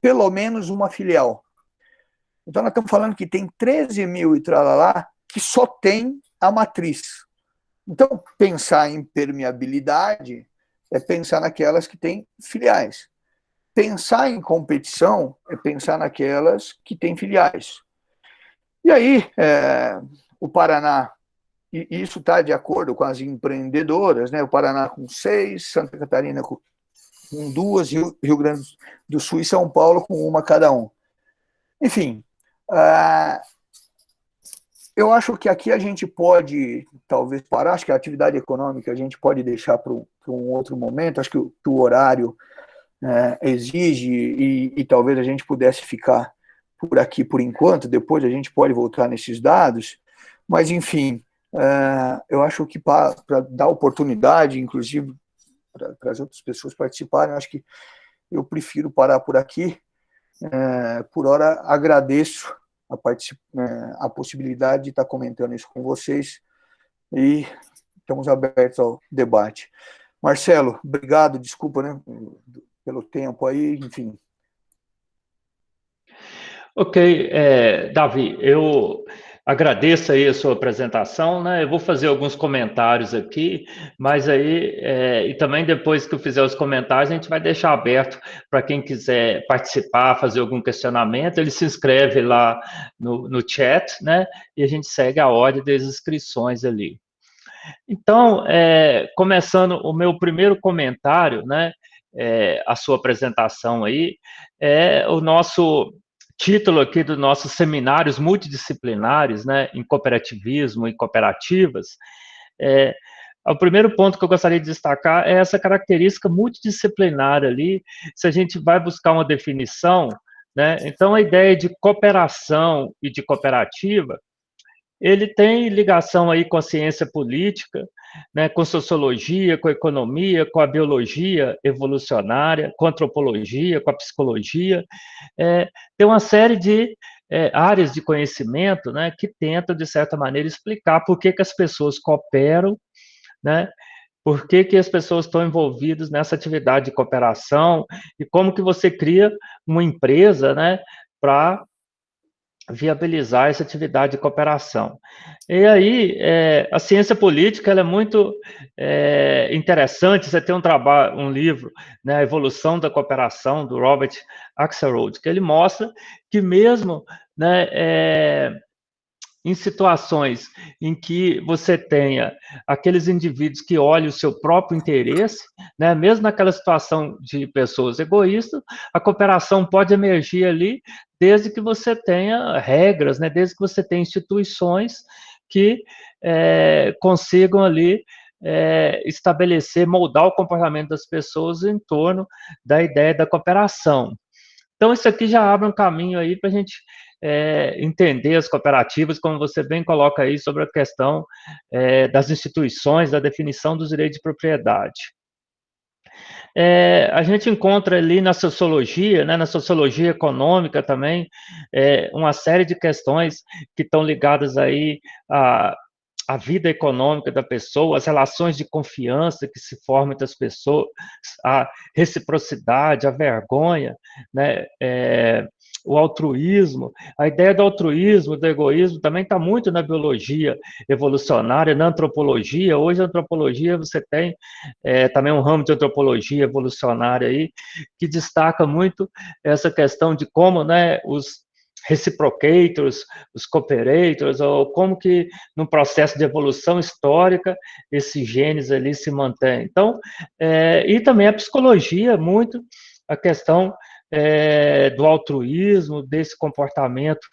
pelo menos uma filial. Então, nós estamos falando que tem 13 mil e tralalá que só tem a matriz. Então, pensar em permeabilidade é pensar naquelas que têm filiais. Pensar em competição é pensar naquelas que têm filiais. E aí, o Paraná, e isso está de acordo com as empreendedoras, né? O Paraná com 6, Santa Catarina com 2, Rio Grande do Sul e São Paulo com 1 cada um. Enfim, eu acho que aqui a gente pode, talvez, parar, acho que a atividade econômica a gente pode deixar para um outro momento, acho que o horário exige e talvez a gente pudesse ficar por aqui por enquanto, depois a gente pode voltar nesses dados, mas, enfim, eu acho que para dar oportunidade, inclusive, para as outras pessoas participarem, eu acho que eu prefiro parar por aqui. Por hora, agradeço a possibilidade de estar comentando isso com vocês e estamos abertos ao debate. Marcelo, obrigado, desculpa, né, pelo tempo aí, enfim. Ok, Davi, eu agradeço aí a sua apresentação, né? Eu vou fazer alguns comentários aqui, mas aí, e também depois que eu fizer os comentários, a gente vai deixar aberto para quem quiser participar, fazer algum questionamento, ele se inscreve lá no chat, né? E a gente segue a ordem das inscrições ali. Então, começando o meu primeiro comentário, né? a sua apresentação aí, é o nosso título aqui dos nossos seminários multidisciplinares, né, em cooperativismo e cooperativas. O primeiro ponto que eu gostaria de destacar é essa característica multidisciplinar ali. Se a gente vai buscar uma definição, né, então a ideia de cooperação e de cooperativa, ele tem ligação aí com a ciência política, né, com sociologia, com a economia, com a biologia evolucionária, com a antropologia, com a psicologia. Tem uma série de áreas de conhecimento, né, que tentam, de certa maneira, explicar por que as pessoas cooperam, né, por que as pessoas estão envolvidas nessa atividade de cooperação e como que você cria uma empresa, né, para viabilizar essa atividade de cooperação. E aí, a ciência política, ela é muito interessante. Você tem um livro, né, A Evolução da Cooperação, do Robert Axelrod, que ele mostra que mesmo, né, em situações em que você tenha aqueles indivíduos que olham o seu próprio interesse, né, mesmo naquela situação de pessoas egoístas, a cooperação pode emergir ali desde que você tenha regras, né, desde que você tenha instituições que consigam ali estabelecer, moldar o comportamento das pessoas em torno da ideia da cooperação. Então, isso aqui já abre um caminho aí para a gente entender as cooperativas, como você bem coloca aí, sobre a questão das instituições, da definição dos direitos de propriedade. A gente encontra ali na sociologia, né, na sociologia econômica também, uma série de questões que estão ligadas aí a vida econômica da pessoa, as relações de confiança que se formam entre as pessoas, a reciprocidade, a vergonha, né, o altruísmo. A ideia do altruísmo, do egoísmo, também está muito na biologia evolucionária, na antropologia. Hoje, a antropologia, você tem também um ramo de antropologia evolucionária aí, que destaca muito essa questão de como, né, os reciprocators, os cooperators, ou como que no processo de evolução histórica esses genes ali se mantêm. Então, e também a psicologia, muito a questão do altruísmo, desse comportamento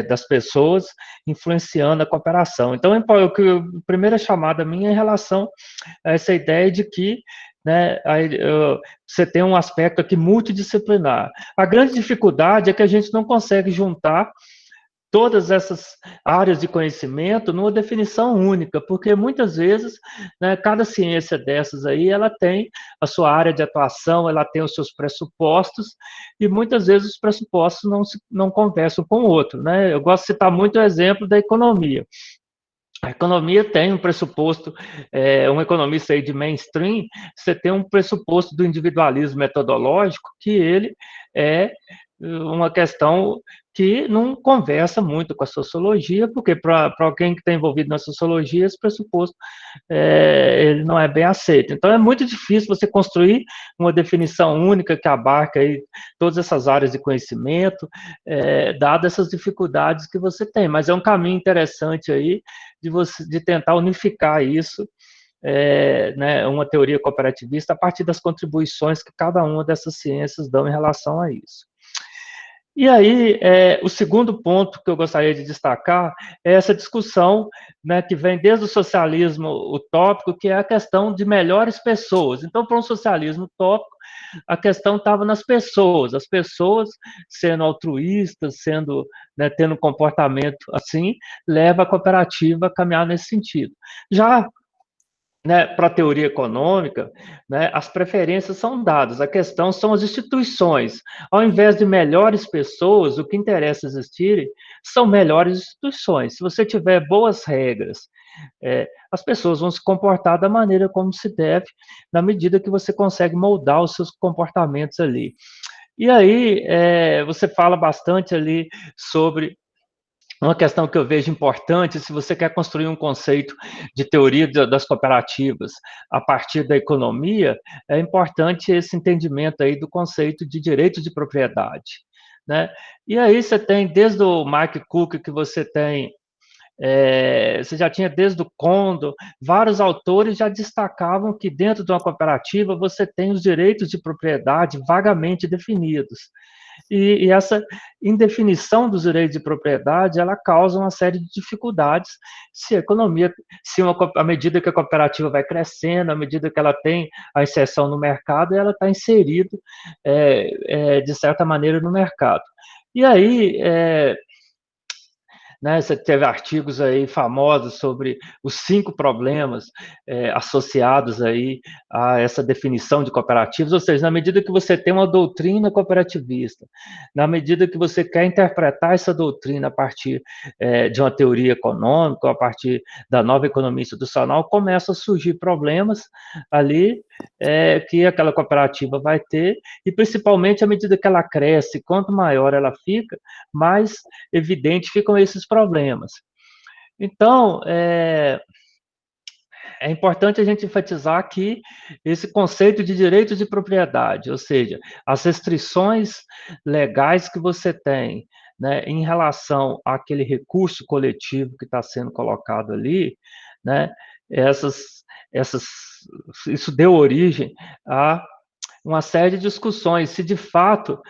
das pessoas influenciando a cooperação. Então, a primeira chamada minha é em relação a essa ideia de que, né, você tem um aspecto aqui multidisciplinar. A grande dificuldade é que a gente não consegue juntar todas essas áreas de conhecimento numa definição única, porque muitas vezes, né, cada ciência dessas aí, ela tem a sua área de atuação, ela tem os seus pressupostos, e muitas vezes os pressupostos não conversam com o outro, né? Eu gosto de citar muito o exemplo da economia. A economia tem um pressuposto, um economista aí de mainstream, você tem um pressuposto do individualismo metodológico, que ele é uma questão que não conversa muito com a sociologia, porque para alguém que está envolvido na sociologia, esse pressuposto ele não é bem aceito. Então, é muito difícil você construir uma definição única que abarque aí todas essas áreas de conhecimento, dadas essas dificuldades que você tem. Mas é um caminho interessante aí de tentar unificar isso, né, uma teoria cooperativista a partir das contribuições que cada uma dessas ciências dão em relação a isso. E aí, o segundo ponto que eu gostaria de destacar é essa discussão, né, que vem desde o socialismo utópico, que é a questão de melhores pessoas. Então, para um socialismo utópico, a questão estava nas pessoas, as pessoas sendo altruístas, né, tendo um comportamento assim, leva a cooperativa a caminhar nesse sentido. Já, né, para a teoria econômica, né, as preferências são dadas, a questão são as instituições. Ao invés de melhores pessoas, o que interessa existirem são melhores instituições. Se você tiver boas regras, as pessoas vão se comportar da maneira como se deve, na medida que você consegue moldar os seus comportamentos ali. E aí, você fala bastante ali sobre uma questão que eu vejo importante, se você quer construir um conceito de teoria das cooperativas a partir da economia, é importante esse entendimento aí do conceito de direito de propriedade, né? E aí você tem, desde o Mark Cook, que você tem você já tinha desde o Condor, vários autores já destacavam que dentro de uma cooperativa você tem os direitos de propriedade vagamente definidos. E essa indefinição dos direitos de propriedade, ela causa uma série de dificuldades se a economia, à medida que a cooperativa vai crescendo, à medida que ela tem a inserção no mercado, ela está inserida, de certa maneira, no mercado. E aí, né, você teve artigos aí famosos sobre os 5 problemas associados aí a essa definição de cooperativas, ou seja, na medida que você tem uma doutrina cooperativista, na medida que você quer interpretar essa doutrina a partir de uma teoria econômica, a partir da nova economia institucional, começam a surgir problemas ali que aquela cooperativa vai ter, e principalmente à medida que ela cresce, quanto maior ela fica, mais evidente ficam esses problemas. Então, é importante a gente enfatizar que esse conceito de direito de propriedade, ou seja, as restrições legais que você tem, né, em relação àquele recurso coletivo que está sendo colocado ali, né, isso deu origem a uma série de discussões, se de fato,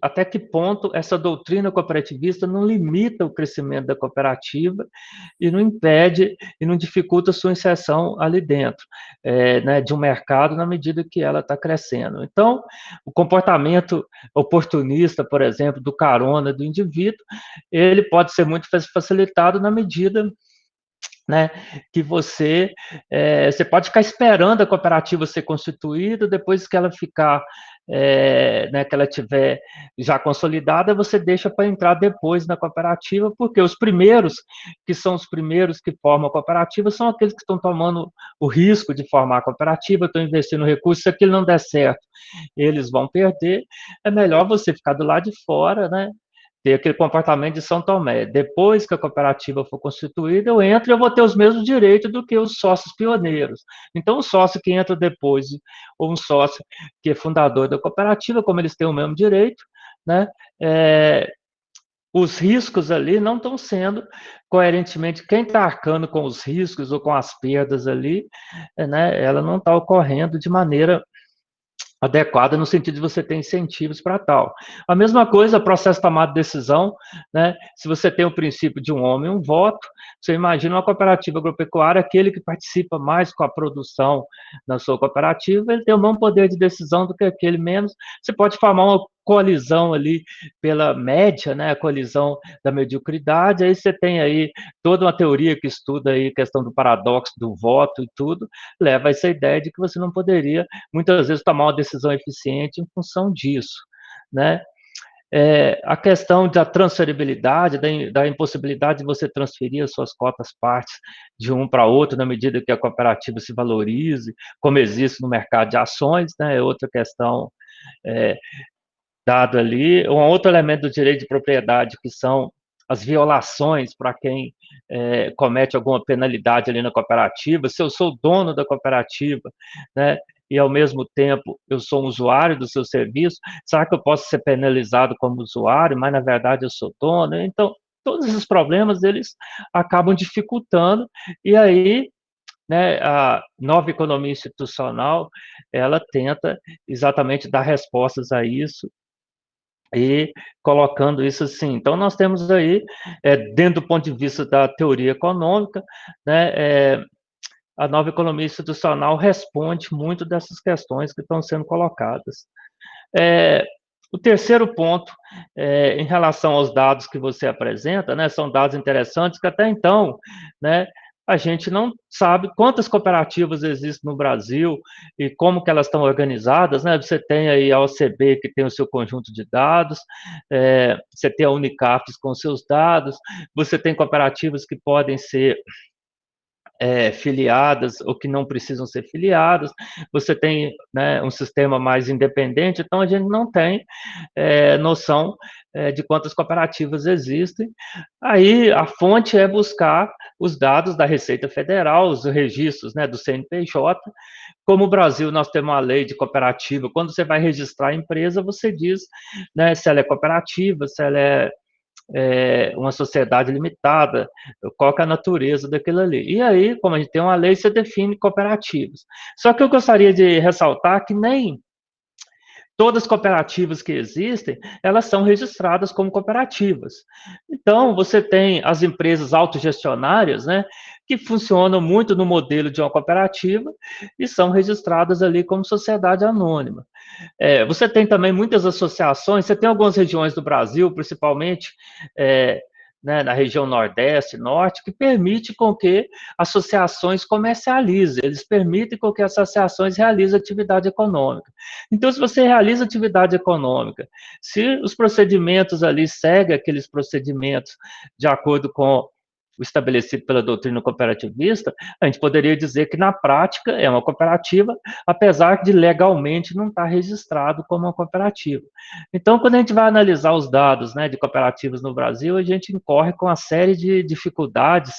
até que ponto essa doutrina cooperativista não limita o crescimento da cooperativa e não impede e não dificulta a sua inserção ali dentro, né, de um mercado na medida que ela está crescendo. Então, o comportamento oportunista, por exemplo, do carona do indivíduo, ele pode ser muito facilitado na medida, né, que você pode ficar esperando a cooperativa ser constituída, depois que ela ficar, né, que ela tiver já consolidada, você deixa para entrar depois na cooperativa, porque os primeiros que formam a cooperativa são aqueles que estão tomando o risco de formar a cooperativa, estão investindo recursos, se aquilo não der certo, eles vão perder, é melhor você ficar do lado de fora, né, ter aquele comportamento de São Tomé. Depois que a cooperativa for constituída, eu entro e eu vou ter os mesmos direitos do que os sócios pioneiros. Então, o sócio que entra depois, ou um sócio que é fundador da cooperativa, como eles têm o mesmo direito, né, os riscos ali não estão sendo coerentemente, quem está arcando com os riscos ou com as perdas ali, né, ela não está ocorrendo de maneira adequada no sentido de você ter incentivos para tal. A mesma coisa, processo de tomada de decisão, né? Se você tem o princípio de um homem, um voto, você imagina uma cooperativa agropecuária, aquele que participa mais com a produção na sua cooperativa, ele tem o mesmo poder de decisão do que aquele menos. Você pode formar uma coalizão ali pela média, né, a coalizão da mediocridade, aí você tem aí toda uma teoria que estuda aí a questão do paradoxo do voto e tudo, leva a essa ideia de que você não poderia, muitas vezes, tomar uma decisão eficiente em função disso, né? A questão da transferibilidade, da impossibilidade de você transferir as suas cotas partes de um para outro na medida que a cooperativa se valorize, como existe no mercado de ações, né? É outra questão dado ali. Um outro elemento do direito de propriedade, que são as violações para quem comete alguma penalidade ali na cooperativa. Se eu sou dono da cooperativa, né, e ao mesmo tempo eu sou um usuário do seu serviço, será que eu posso ser penalizado como usuário, mas na verdade eu sou dono? Então, todos esses problemas, eles acabam dificultando, e aí, né, a nova economia institucional, ela tenta exatamente dar respostas a isso, e colocando isso assim. Então, nós temos aí, dentro do ponto de vista da teoria econômica, né, a nova economia institucional responde muito dessas questões que estão sendo colocadas. O terceiro ponto, em relação aos dados que você apresenta, né, são dados interessantes que até então, né, a gente não sabe quantas cooperativas existem no Brasil e como que elas estão organizadas, né? Você tem aí a OCB, que tem o seu conjunto de dados, você tem a Unicafes com seus dados, você tem cooperativas que podem ser filiadas ou que não precisam ser filiadas, você tem, né, um sistema mais independente, então a gente não tem noção de quantas cooperativas existem. Aí a fonte é buscar os dados da Receita Federal, os registros, né, do CNPJ. Como o Brasil, nós temos uma lei de cooperativa, quando você vai registrar a empresa, você diz, né, se ela é cooperativa, se ela é uma sociedade limitada, qual que é a natureza daquilo ali. E aí, como a gente tem uma lei, você define cooperativas. Só que eu gostaria de ressaltar que nem todas as cooperativas que existem, elas são registradas como cooperativas. Então, você tem as empresas autogestionárias, né, que funcionam muito no modelo de uma cooperativa e são registradas ali como sociedade anônima. Você tem também muitas associações, você tem algumas regiões do Brasil, principalmente né, na região Nordeste, Norte, que permite com que associações comercializem, eles permitem com que associações realizem atividade econômica. Então, se você realiza atividade econômica, se os procedimentos ali seguem aqueles procedimentos de acordo com o estabelecido pela doutrina cooperativista, a gente poderia dizer que, na prática, é uma cooperativa, apesar de legalmente não estar registrado como uma cooperativa. Então, quando a gente vai analisar os dados, né, de cooperativas no Brasil, a gente incorre com uma série de dificuldades,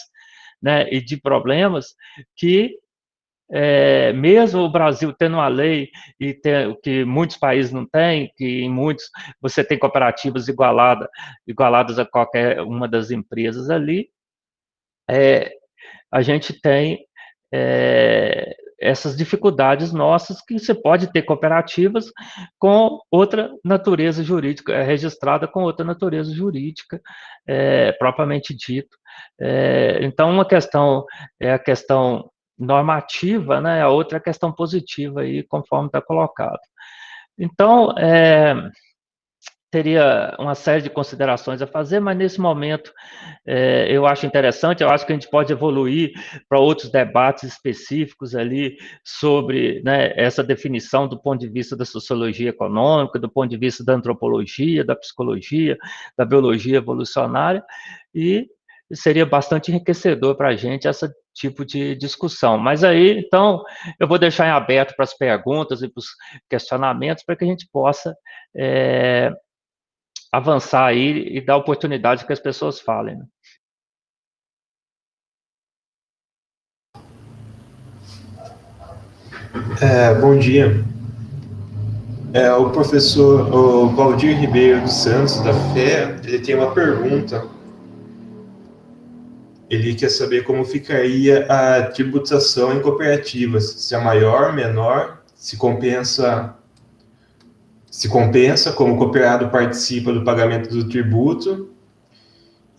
né, e de problemas que, mesmo o Brasil tendo uma lei e que muitos países não têm, que em muitos você tem cooperativas igualadas a qualquer uma das empresas ali, a gente tem essas dificuldades nossas, que você pode ter cooperativas com outra natureza jurídica, registrada com outra natureza jurídica, propriamente dito. Então, uma questão é a questão normativa, né? A outra é a questão positiva, aí, conforme está colocado. Então, teria uma série de considerações a fazer, mas nesse momento eu acho interessante, eu acho que a gente pode evoluir para outros debates específicos ali sobre, né, essa definição do ponto de vista da sociologia econômica, do ponto de vista da antropologia, da psicologia, da biologia evolucionária, e seria bastante enriquecedor para a gente esse tipo de discussão. Mas aí, então, eu vou deixar em aberto para as perguntas e para os questionamentos, para que a gente possa avançar aí e dar oportunidade que as pessoas falem, né? Bom dia. O professor Valdir Ribeiro dos Santos, da FE, ele tem uma pergunta. Ele quer saber como ficaria a tributação em cooperativas, se é maior, menor, se compensa, como o cooperado participa do pagamento do tributo,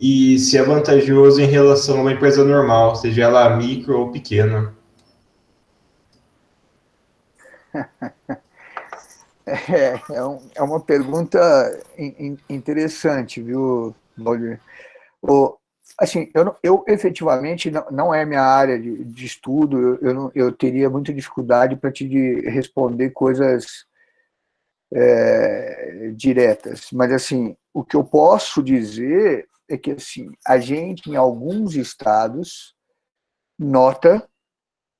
e se é vantajoso em relação a uma empresa normal, seja ela micro ou pequena. É uma pergunta interessante, viu, Valdir? Assim, eu efetivamente não é minha área de estudo, eu teria muita dificuldade para te responder coisas diretas, mas assim, o que eu posso dizer é que assim, a gente, em alguns estados, nota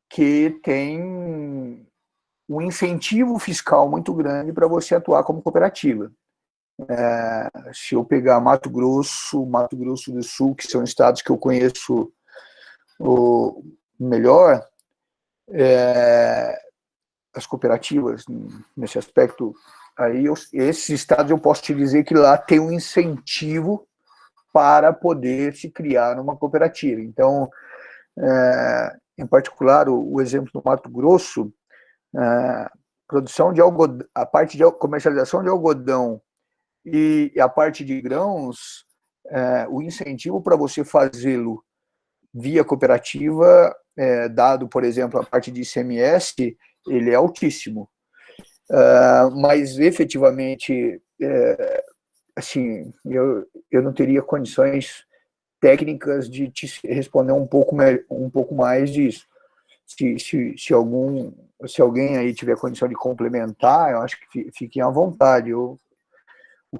que tem um incentivo fiscal muito grande para você atuar como cooperativa. Se eu pegar Mato Grosso do Sul, que são estados que eu conheço melhor, as cooperativas, nesse aspecto, aí esses estados eu posso te dizer que lá tem um incentivo para poder se criar uma cooperativa. Então, em particular, o exemplo do Mato Grosso, produção de algodão, a parte de comercialização de algodão e a parte de grãos, o incentivo para você fazê-lo via cooperativa, dado, por exemplo, a parte de ICMS, ele é altíssimo. Mas, efetivamente, assim, eu não teria condições técnicas de te responder um pouco mais disso. Se alguém aí tiver condição de complementar, eu acho que fiquem à vontade. O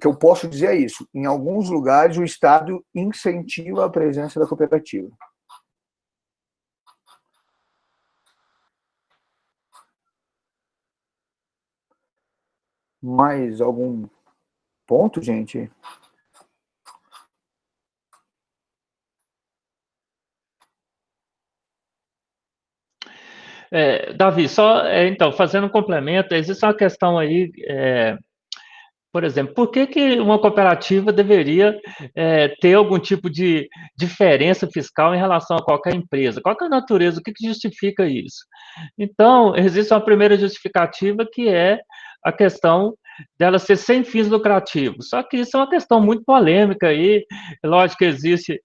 que eu posso dizer é isso. Em alguns lugares, o Estado incentiva a presença da cooperativa. Mais algum ponto, gente? Davi, só, então, fazendo um complemento, existe uma questão aí Por exemplo, por que que uma cooperativa deveria ter algum tipo de diferença fiscal em relação a qualquer empresa? Qual que é a natureza? O que que justifica isso? Então, existe uma primeira justificativa que é a questão dela ser sem fins lucrativos. Só que isso é uma questão muito polêmica aí. Lógico que existe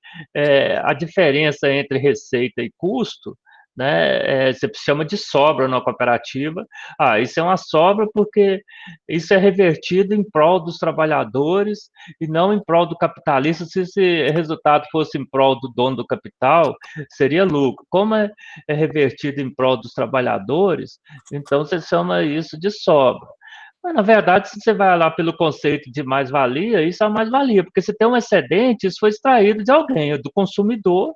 a diferença entre receita e custo, né? Você chama de sobra na cooperativa. Ah, isso é uma sobra porque isso é revertido em prol dos trabalhadores e não em prol do capitalista. Se esse resultado fosse em prol do dono do capital, seria lucro. Como é revertido em prol dos trabalhadores, então você chama isso de sobra. Mas, na verdade, se você vai lá pelo conceito de mais-valia, isso é mais-valia, porque se tem um excedente, isso foi extraído de alguém, do consumidor,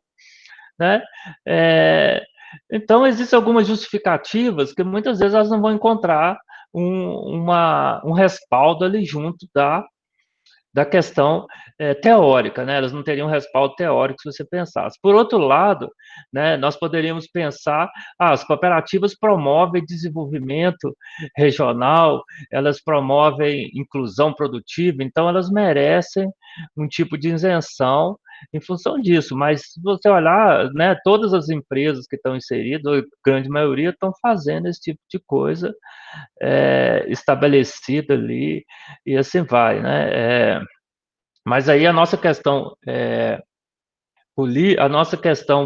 né? É, então, existem algumas justificativas que muitas vezes elas não vão encontrar um respaldo ali junto da questão teórica, né? Elas não teriam um respaldo teórico se você pensasse. Por outro lado, né, nós poderíamos pensar, as cooperativas promovem desenvolvimento regional, elas promovem inclusão produtiva, então elas merecem um tipo de isenção em função disso, mas se você olhar, né, todas as empresas que estão inseridas, a grande maioria estão fazendo esse tipo de coisa estabelecida ali, e assim vai, né? Mas aí a nossa questão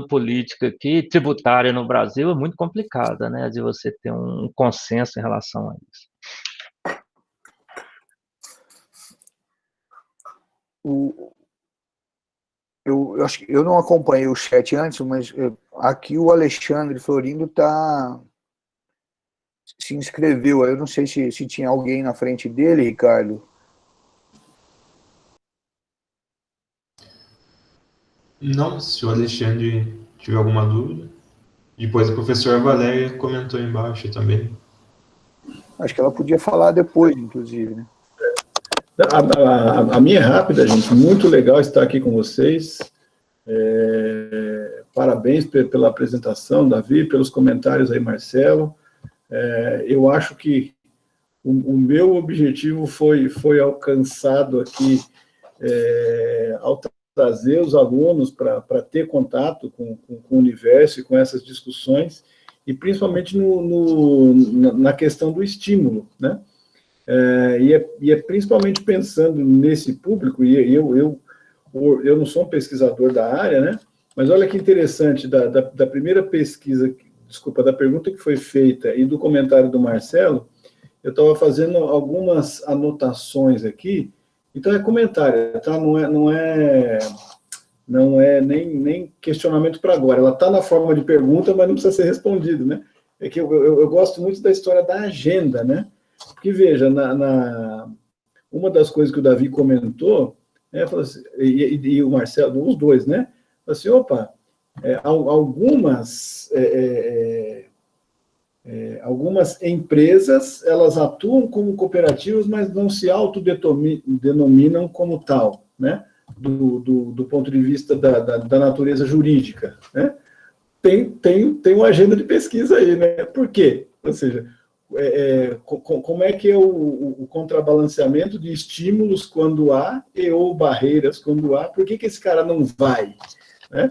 política aqui, tributária no Brasil, é muito complicada, né? De você ter um consenso em relação a isso. Eu acho que eu não acompanhei o chat antes, mas aqui o Alexandre Florindo se inscreveu. Eu não sei se tinha alguém na frente dele, Ricardo. Não, se o Alexandre tiver alguma dúvida. Depois a professora Valéria comentou embaixo também. Acho que ela podia falar depois, inclusive, né? A minha é rápida, gente. Muito legal estar aqui com vocês. Parabéns pela apresentação, Davi, pelos comentários aí, Marcelo. Eu acho que o meu objetivo foi alcançado aqui ao trazer os alunos para ter contato com o universo e com essas discussões, e principalmente na questão do estímulo, né? E é principalmente pensando nesse público, e eu não sou um pesquisador da área, né? Mas olha que interessante, da primeira pesquisa, desculpa, da pergunta que foi feita e do comentário do Marcelo, eu estava fazendo algumas anotações aqui, então é comentário, tá? Não é nem questionamento para agora, ela está na forma de pergunta, mas não precisa ser respondido, né? É que eu gosto muito da história da agenda, né? Porque, veja, uma das coisas que o Davi comentou, assim, e o Marcelo, os dois, né? Falou assim, opa, algumas empresas, elas atuam como cooperativas, mas não se autodenominam como tal, né? Do ponto de vista da natureza jurídica, né? Tem uma agenda de pesquisa aí, né? Por quê? Ou seja, como é que é o contrabalanceamento de estímulos quando há ou barreiras quando há? Por que esse cara não vai? Né?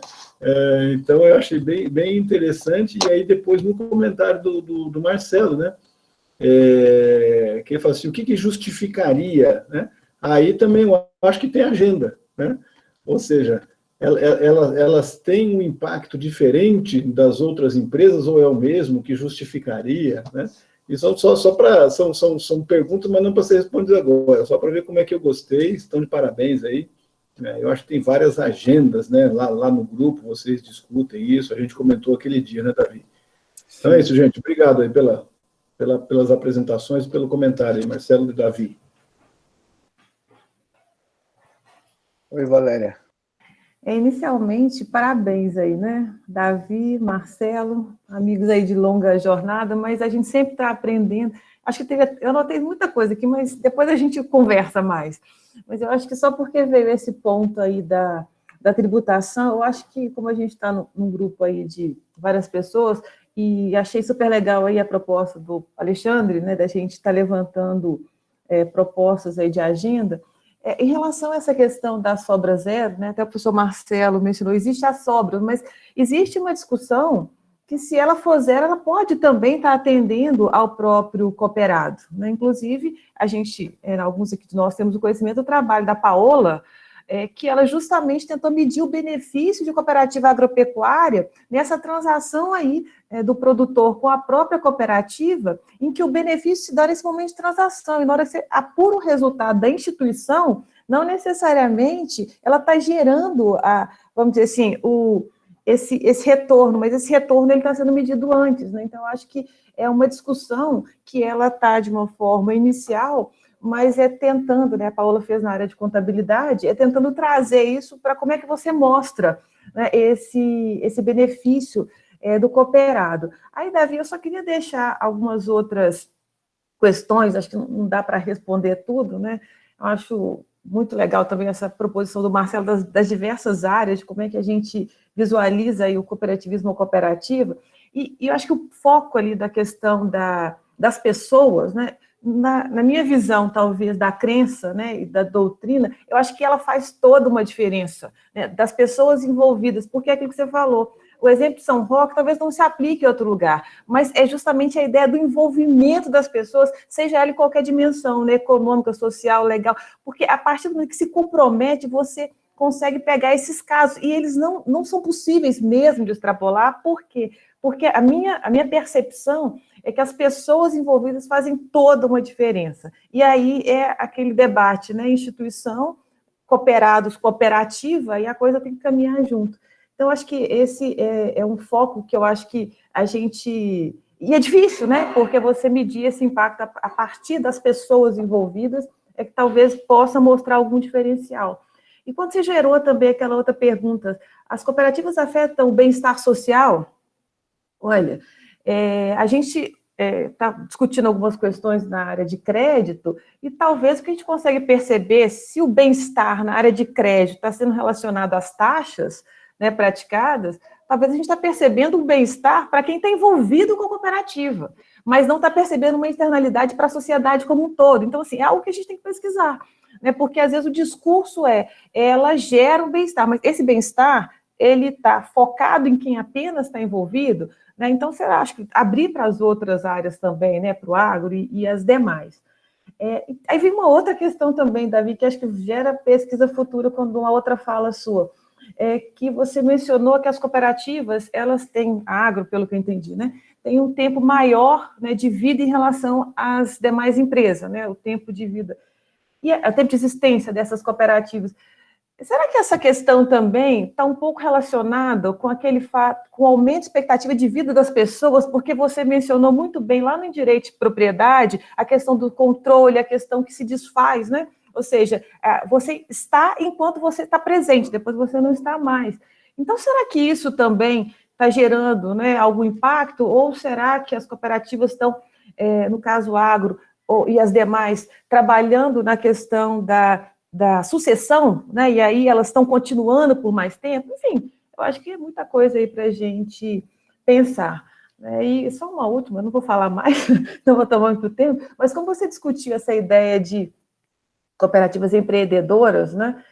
Então, eu achei bem interessante. E aí, depois, no comentário do Marcelo, né? Que ele fala assim, o que justificaria? Né? Aí também eu acho que tem agenda. Né? Ou seja, elas têm um impacto diferente das outras empresas, ou é o mesmo que justificaria? Né? E são perguntas, mas não para ser respondidas agora, só para ver como é que eu gostei. Estão de parabéns aí. Eu acho que tem várias agendas, né? Lá no grupo, vocês discutem isso, a gente comentou aquele dia, né, Davi? Então é isso, gente. Obrigado aí pelas apresentações, pelo comentário aí, Marcelo e Davi. Oi, Valéria. Inicialmente, parabéns aí, né? Davi, Marcelo, amigos aí de longa jornada, mas a gente sempre está aprendendo. Acho que eu anotei muita coisa aqui, mas depois a gente conversa mais. Mas eu acho que só porque veio esse ponto aí da tributação, eu acho que, como a gente está num grupo aí de várias pessoas, e achei super legal aí a proposta do Alexandre, né, da gente estar levantando propostas aí de agenda. Em relação a essa questão da sobra zero, né, até o professor Marcelo mencionou, existe a sobra, mas existe uma discussão que, se ela for zero, ela pode também estar atendendo ao próprio cooperado, né? Inclusive, a gente, alguns aqui de nós temos o conhecimento do trabalho da Paola, que ela justamente tentou medir o benefício de cooperativa agropecuária nessa transação aí do produtor com a própria cooperativa, em que o benefício se dá nesse momento de transação, e na hora que você apura o resultado da instituição, não necessariamente ela está gerando, vamos dizer assim, esse retorno, mas esse retorno está sendo medido antes, né? Então, eu acho que é uma discussão que ela está de uma forma inicial, mas tentando, né, a Paola fez na área de contabilidade, tentando trazer isso para como é que você mostra, né, esse benefício do cooperado. Aí, Davi, eu só queria deixar algumas outras questões, acho que não dá para responder tudo, né? Eu acho muito legal também essa proposição do Marcelo das diversas áreas, de como é que a gente visualiza aí o cooperativismo ou cooperativa, e eu acho que o foco ali da questão das pessoas, né, na minha visão, talvez, da crença, né, e da doutrina, eu acho que ela faz toda uma diferença, né, das pessoas envolvidas, porque é aquilo que você falou, o exemplo de São Roque talvez não se aplique em outro lugar, mas é justamente a ideia do envolvimento das pessoas, seja ela em qualquer dimensão, né, econômica, social, legal, porque a partir do momento que se compromete, você consegue pegar esses casos, e eles não são possíveis mesmo de extrapolar. Por quê? Porque a minha percepção é que as pessoas envolvidas fazem toda uma diferença. E aí é aquele debate, né? Instituição, cooperados, cooperativa, e a coisa tem que caminhar junto. Então, acho que esse é um foco que eu acho que a gente... E é difícil, né? Porque você medir esse impacto a partir das pessoas envolvidas que talvez possa mostrar algum diferencial. E quando você gerou também aquela outra pergunta, as cooperativas afetam o bem-estar social? Olha, a gente está discutindo algumas questões na área de crédito, e talvez o que a gente consegue perceber, se o bem-estar na área de crédito está sendo relacionado às taxas, né, praticadas, talvez a gente está percebendo um bem-estar para quem está envolvido com a cooperativa, mas não está percebendo uma externalidade para a sociedade como um todo. Então, assim, é algo que a gente tem que pesquisar, né, porque às vezes o discurso ela gera um bem-estar, mas esse bem-estar, ele está focado em quem apenas está envolvido, né? Então, será, acho que abrir para as outras áreas também, né, para o agro e as demais. Aí vem uma outra questão também, Davi, que acho que gera pesquisa futura quando uma outra fala sua, que você mencionou que as cooperativas, elas têm, a agro, pelo que eu entendi, né, tem um tempo maior, né, de vida em relação às demais empresas, né, o tempo de vida, e o tempo de existência dessas cooperativas. Será que essa questão também está um pouco relacionada com aquele fato, com o aumento de expectativa de vida das pessoas, porque você mencionou muito bem lá no direito de propriedade a questão do controle, a questão que se desfaz, né? Ou seja, você está enquanto você está presente, depois você não está mais. Então, será que isso também está gerando, né, algum impacto? Ou será que as cooperativas estão, no caso agro e as demais, trabalhando na questão da sucessão, né? E aí elas estão continuando por mais tempo? Enfim, eu acho que é muita coisa aí para a gente pensar, né? E só uma última, não vou falar mais, não vou tomar muito tempo, mas como você discutiu essa ideia de cooperativas empreendedoras, né?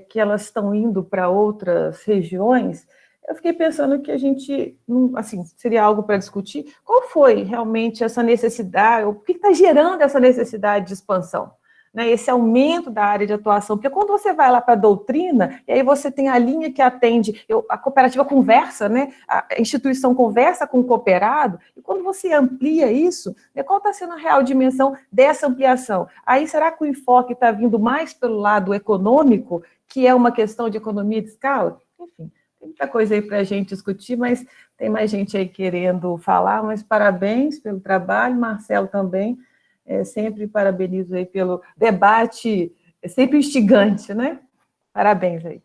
Que elas estão indo para outras regiões, eu fiquei pensando que a gente, assim, seria algo para discutir. Qual foi realmente essa necessidade, o que está gerando essa necessidade de expansão? Né, esse aumento da área de atuação, porque quando você vai lá para a doutrina, e aí você tem a linha que atende, a cooperativa conversa, né, a instituição conversa com o cooperado, e quando você amplia isso, né, qual está sendo a real dimensão dessa ampliação? Aí será que o enfoque está vindo mais pelo lado econômico, que é uma questão de economia de escala? Enfim, tem muita coisa aí para a gente discutir, mas tem mais gente aí querendo falar, mas parabéns pelo trabalho, Marcelo também. Sempre parabenizo aí pelo debate, sempre instigante, né? Parabéns aí.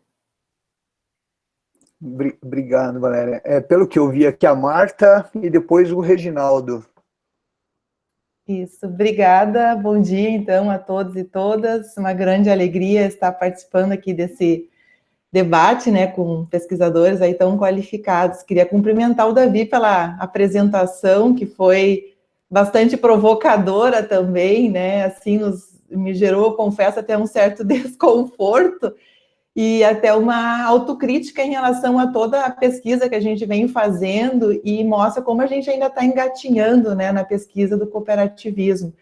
Obrigado, Valéria. Pelo que eu vi aqui, a Marta e depois o Reginaldo. Isso, obrigada. Bom dia, então, a todos e todas. Uma grande alegria estar participando aqui desse debate, né, com pesquisadores aí tão qualificados. Queria cumprimentar o Davi pela apresentação, que foi bastante provocadora também, né? Assim, me gerou, confesso, até um certo desconforto e até uma autocrítica em relação a toda a pesquisa que a gente vem fazendo e mostra como a gente ainda está engatinhando, né, na pesquisa do cooperativismo.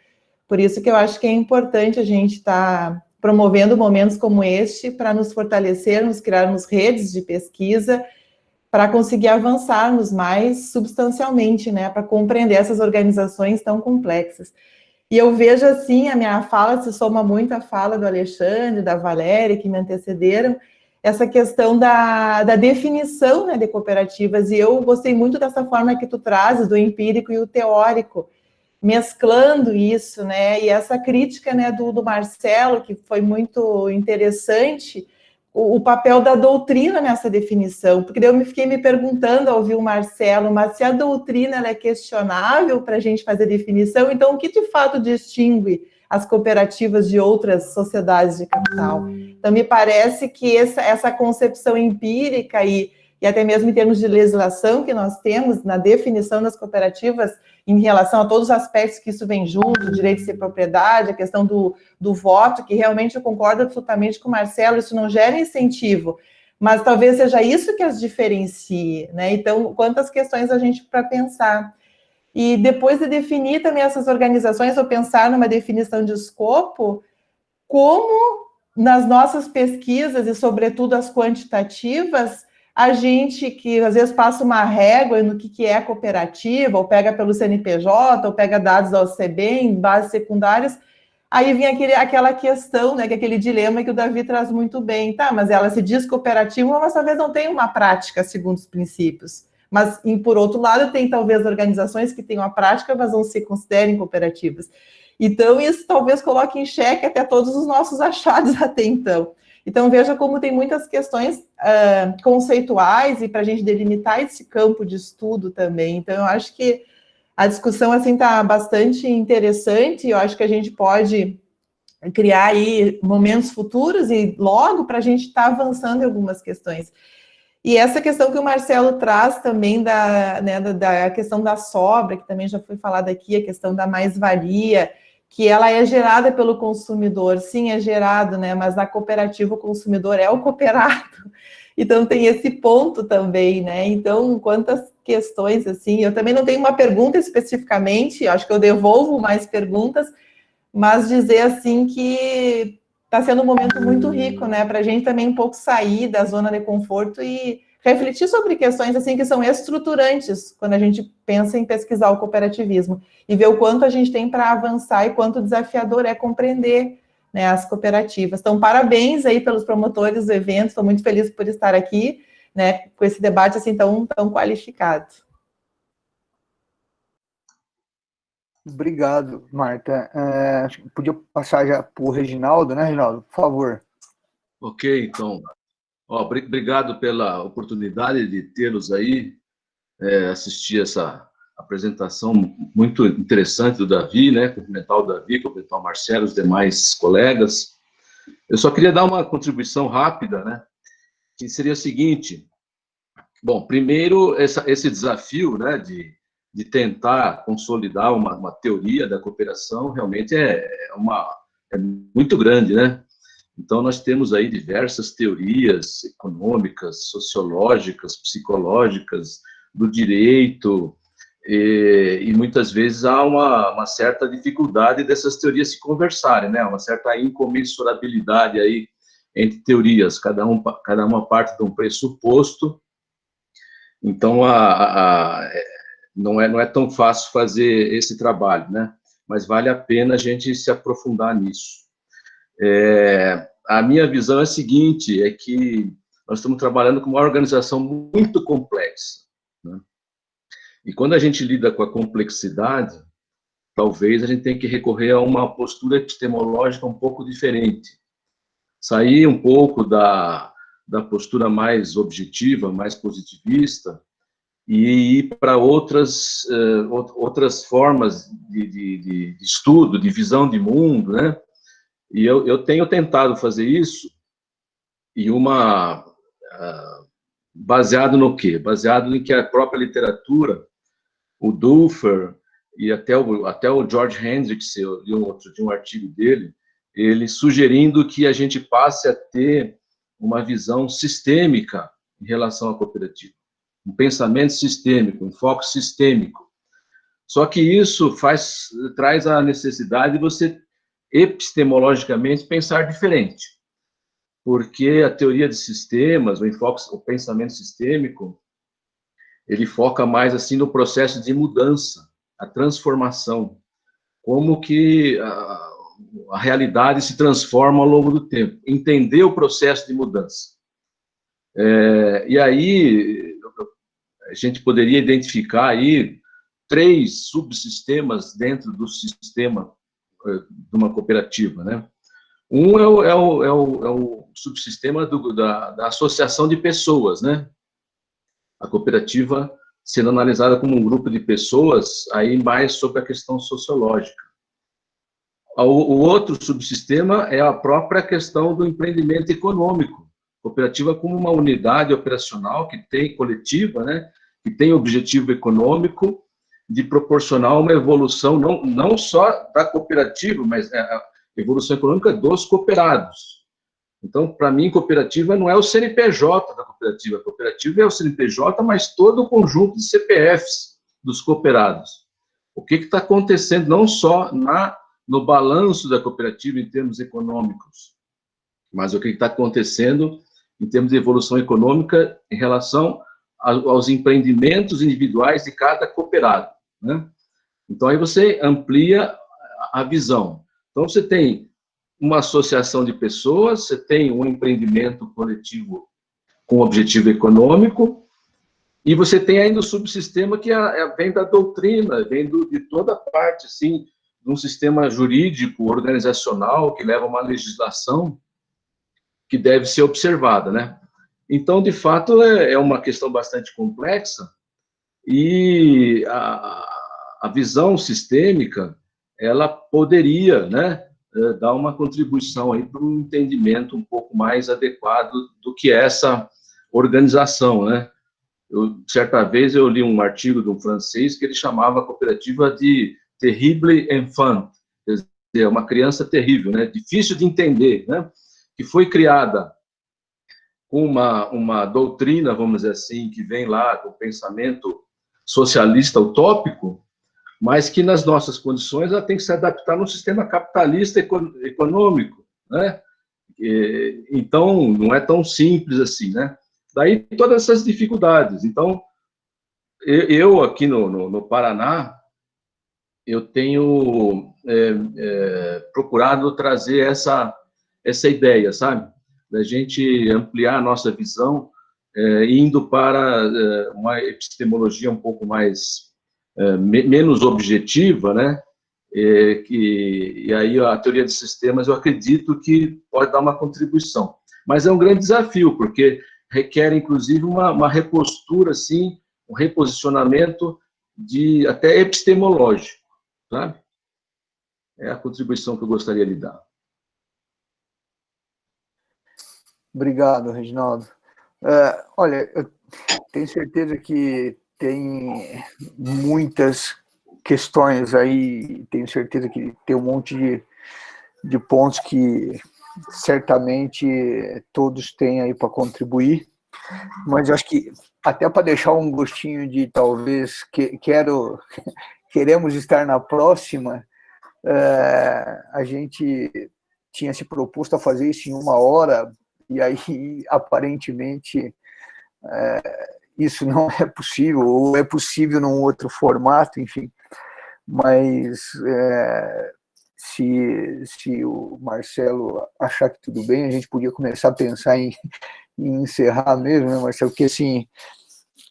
Por isso que eu acho que é importante a gente estar promovendo momentos como este para nos fortalecermos, criarmos redes de pesquisa, para conseguir avançarmos mais substancialmente, né, para compreender essas organizações tão complexas. E eu vejo, assim, a minha fala se soma muito à fala do Alexandre, da Valéria, que me antecederam, essa questão da definição, né, de cooperativas, e eu gostei muito dessa forma que tu trazes, do empírico e o teórico, mesclando isso, né, e essa crítica, né, do Marcelo, que foi muito interessante, o papel da doutrina nessa definição, porque eu fiquei me perguntando ao ouvir o Marcelo, mas se a doutrina ela é questionável para a gente fazer definição, então o que de fato distingue as cooperativas de outras sociedades de capital? Então me parece que essa concepção empírica e até mesmo em termos de legislação que nós temos na definição das cooperativas, em relação a todos os aspectos que isso vem junto, o direito de ser propriedade, a questão do voto, que realmente eu concordo absolutamente com o Marcelo, isso não gera incentivo, mas talvez seja isso que as diferencie, né? Então, quantas questões a gente para pensar. E depois de definir também essas organizações, ou pensar numa definição de escopo, como nas nossas pesquisas, e sobretudo as quantitativas, a gente que às vezes passa uma régua no que é cooperativa, ou pega pelo CNPJ, ou pega dados da OCB em bases secundárias, aí vem aquela questão, né, que é aquele dilema que o Davi traz muito bem, tá, mas ela se diz cooperativa, mas talvez não tenha uma prática segundo os princípios. Mas, por outro lado, tem talvez organizações que tenham a prática, mas não se considerem cooperativas. Então, isso talvez coloque em xeque até todos os nossos achados até então. Então, veja como tem muitas questões conceituais e para a gente delimitar esse campo de estudo também. Então, eu acho que a discussão assim está bastante interessante e eu acho que a gente pode criar aí momentos futuros e logo para a gente estar avançando em algumas questões. E essa questão que o Marcelo traz também da questão da sobra, que também já foi falada aqui, a questão da mais-valia, que ela é gerada pelo consumidor, sim, é gerado, né? Mas na cooperativa o consumidor é o cooperado. Então tem esse ponto também, né? Então, quantas questões assim, eu também não tenho uma pergunta especificamente, acho que eu devolvo mais perguntas, mas dizer assim que está sendo um momento muito rico, né? Para a gente também um pouco sair da zona de conforto e refletir sobre questões assim que são estruturantes quando a gente pensa em pesquisar o cooperativismo e ver o quanto a gente tem para avançar e quanto desafiador é compreender, né, as cooperativas. Então, parabéns aí pelos promotores do evento, estou muito feliz por estar aqui, né, com esse debate assim tão qualificado. Obrigado, Marta. Acho que podia passar já para o Reginaldo, né, Reginaldo? Por favor. Ok, então. Obrigado pela oportunidade de tê-los aí, assistir essa apresentação muito interessante do Davi, né? Cumprimentar o Davi, cumprimentar o Marcelo e os demais colegas. Eu só queria dar uma contribuição rápida, né? Que seria o seguinte: bom, primeiro, esse desafio, né, de tentar consolidar uma teoria da cooperação realmente é muito grande, né? Então, nós temos aí diversas teorias econômicas, sociológicas, psicológicas, do direito, e muitas vezes há uma certa dificuldade dessas teorias se conversarem, né? Uma certa incomensurabilidade aí entre teorias, cada uma parte de um pressuposto. Então, não é tão fácil fazer esse trabalho, né? Mas vale a pena a gente se aprofundar nisso. A minha visão é a seguinte, é que nós estamos trabalhando com uma organização muito complexa, né? E quando a gente lida com a complexidade, talvez a gente tenha que recorrer a uma postura epistemológica um pouco diferente. Sair um pouco da postura mais objetiva, mais positivista, e ir para outras formas de estudo, de visão de mundo, né? E eu tenho tentado fazer isso, e baseado no quê? Baseado em que a própria literatura, o Duffer, e até o George Hendricks, eu li outro de um artigo dele, ele sugerindo que a gente passe a ter uma visão sistêmica em relação à cooperativa, um pensamento sistêmico, um foco sistêmico. Só que isso traz a necessidade de você, epistemologicamente, pensar diferente, porque a teoria de sistemas, o pensamento sistêmico, ele foca mais assim no processo de mudança, a transformação, como que a realidade se transforma ao longo do tempo, entender o processo de mudança. E aí, a gente poderia identificar aí 3 subsistemas dentro do sistema de uma cooperativa, né? Um é o subsistema da associação de pessoas, né? A cooperativa sendo analisada como um grupo de pessoas, aí mais sobre a questão sociológica. O outro subsistema é a própria questão do empreendimento econômico. Cooperativa como uma unidade operacional que tem coletiva, né? Que tem objetivo econômico de proporcionar uma evolução não só da cooperativa, mas a evolução econômica dos cooperados. Então, para mim, cooperativa não é o CNPJ da cooperativa. A cooperativa é o CNPJ, mas todo o conjunto de CPFs dos cooperados. O que está acontecendo não só no balanço da cooperativa em termos econômicos, mas o que está acontecendo em termos de evolução econômica em relação aos empreendimentos individuais de cada cooperado, né? Então, aí você amplia a visão. Então, você tem uma associação de pessoas, você tem um empreendimento coletivo com objetivo econômico, e você tem ainda o subsistema que vem da doutrina, vem de toda a parte, assim, de um sistema jurídico, organizacional, que leva a uma legislação que deve ser observada, né? Então, de fato, é uma questão bastante complexa, e a visão sistêmica, ela poderia, né, dar uma contribuição aí para um entendimento um pouco mais adequado do que é essa organização, né? Certa vez eu li um artigo de um francês que ele chamava a cooperativa de terrible enfant, quer dizer, uma criança terrível, né? Difícil de entender, né? Que foi criada com uma doutrina, vamos dizer assim, que vem lá do pensamento socialista utópico, mas que nas nossas condições ela tem que se adaptar no sistema capitalista econômico, né? Então, não é tão simples assim, né? Daí todas essas dificuldades. Então, eu aqui no Paraná, eu tenho procurado trazer essa ideia, sabe? Da gente ampliar a nossa visão, indo para uma epistemologia um pouco mais menos objetiva, né? E aí a teoria de sistemas, eu acredito que pode dar uma contribuição. Mas é um grande desafio, porque requer, inclusive, uma repostura, assim, um reposicionamento até epistemológico, tá? É a contribuição que eu gostaria de dar. Obrigado, Reginaldo. Olha, eu tenho certeza que tem muitas questões aí, tenho certeza que tem um monte de pontos que certamente todos têm aí para contribuir, mas eu acho que até para deixar um gostinho de talvez queremos estar na próxima, a gente tinha se proposto a fazer isso em 1 hora, e aí aparentemente isso não é possível, ou é possível num outro formato, enfim, mas se o Marcelo achar que tudo bem, a gente podia começar a pensar em encerrar mesmo, né, Marcelo? Porque, assim,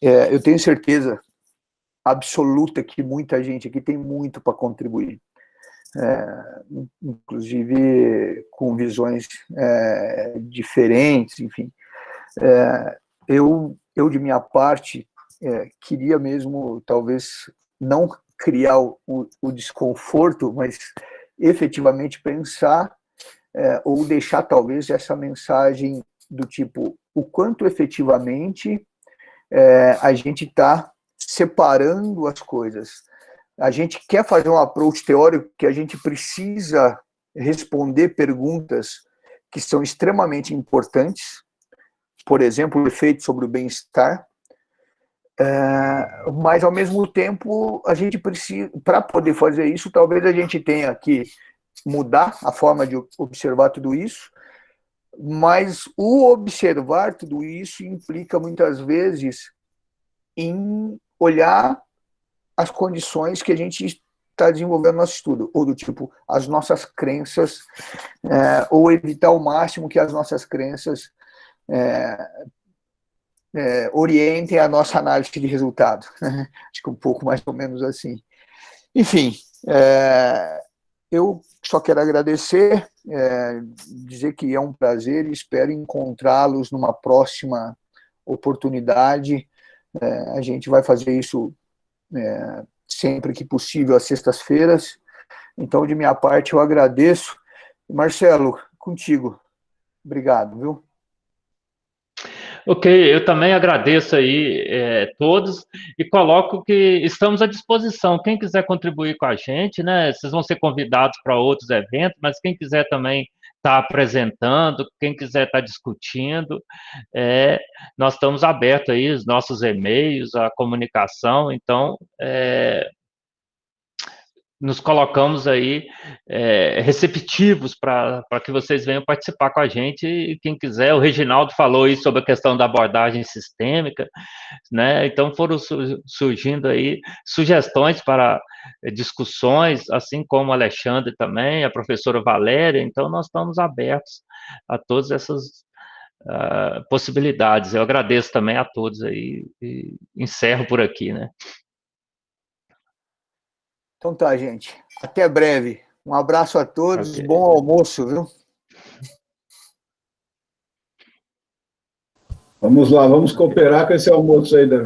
eu tenho certeza absoluta que muita gente aqui tem muito para contribuir, inclusive com visões diferentes, enfim. Eu, de minha parte, queria mesmo, talvez, não criar o desconforto, mas efetivamente pensar ou deixar, talvez, essa mensagem do tipo, o quanto efetivamente a gente está separando as coisas. a gente quer fazer um approach teórico que a gente precisa responder perguntas que são extremamente importantes, por exemplo, o efeito sobre o bem-estar, mas, ao mesmo tempo, a gente precisa, para poder fazer isso, talvez a gente tenha que mudar a forma de observar tudo isso, mas o observar tudo isso implica, muitas vezes, em olhar as condições que a gente está desenvolvendo no nosso estudo, ou do tipo, as nossas crenças, ou evitar ao máximo que as nossas crenças orientem a nossa análise de resultado. Acho que um pouco mais ou menos assim. Enfim, eu só quero agradecer, dizer que é um prazer e espero encontrá-los numa próxima oportunidade. A gente vai fazer isso sempre que possível, às sextas-feiras. Então, de minha parte, eu agradeço. Marcelo, contigo. Obrigado, viu? Ok, eu também agradeço aí todos e coloco que estamos à disposição. Quem quiser contribuir com a gente, né? Vocês vão ser convidados para outros eventos, mas quem quiser também estar apresentando, quem quiser estar discutindo, nós estamos abertos aí, os nossos e-mails, a comunicação, então nos colocamos aí receptivos para que vocês venham participar com a gente, e quem quiser, o Reginaldo falou aí sobre a questão da abordagem sistêmica, né? Então foram surgindo aí sugestões para discussões, assim como o Alexandre também, a professora Valéria, então nós estamos abertos a todas essas possibilidades. Eu agradeço também a todos aí e encerro por aqui, né? Então tá, gente. Até breve. Um abraço a todos. Okay. Bom almoço, viu? Vamos lá, vamos cooperar com esse almoço aí, Davi.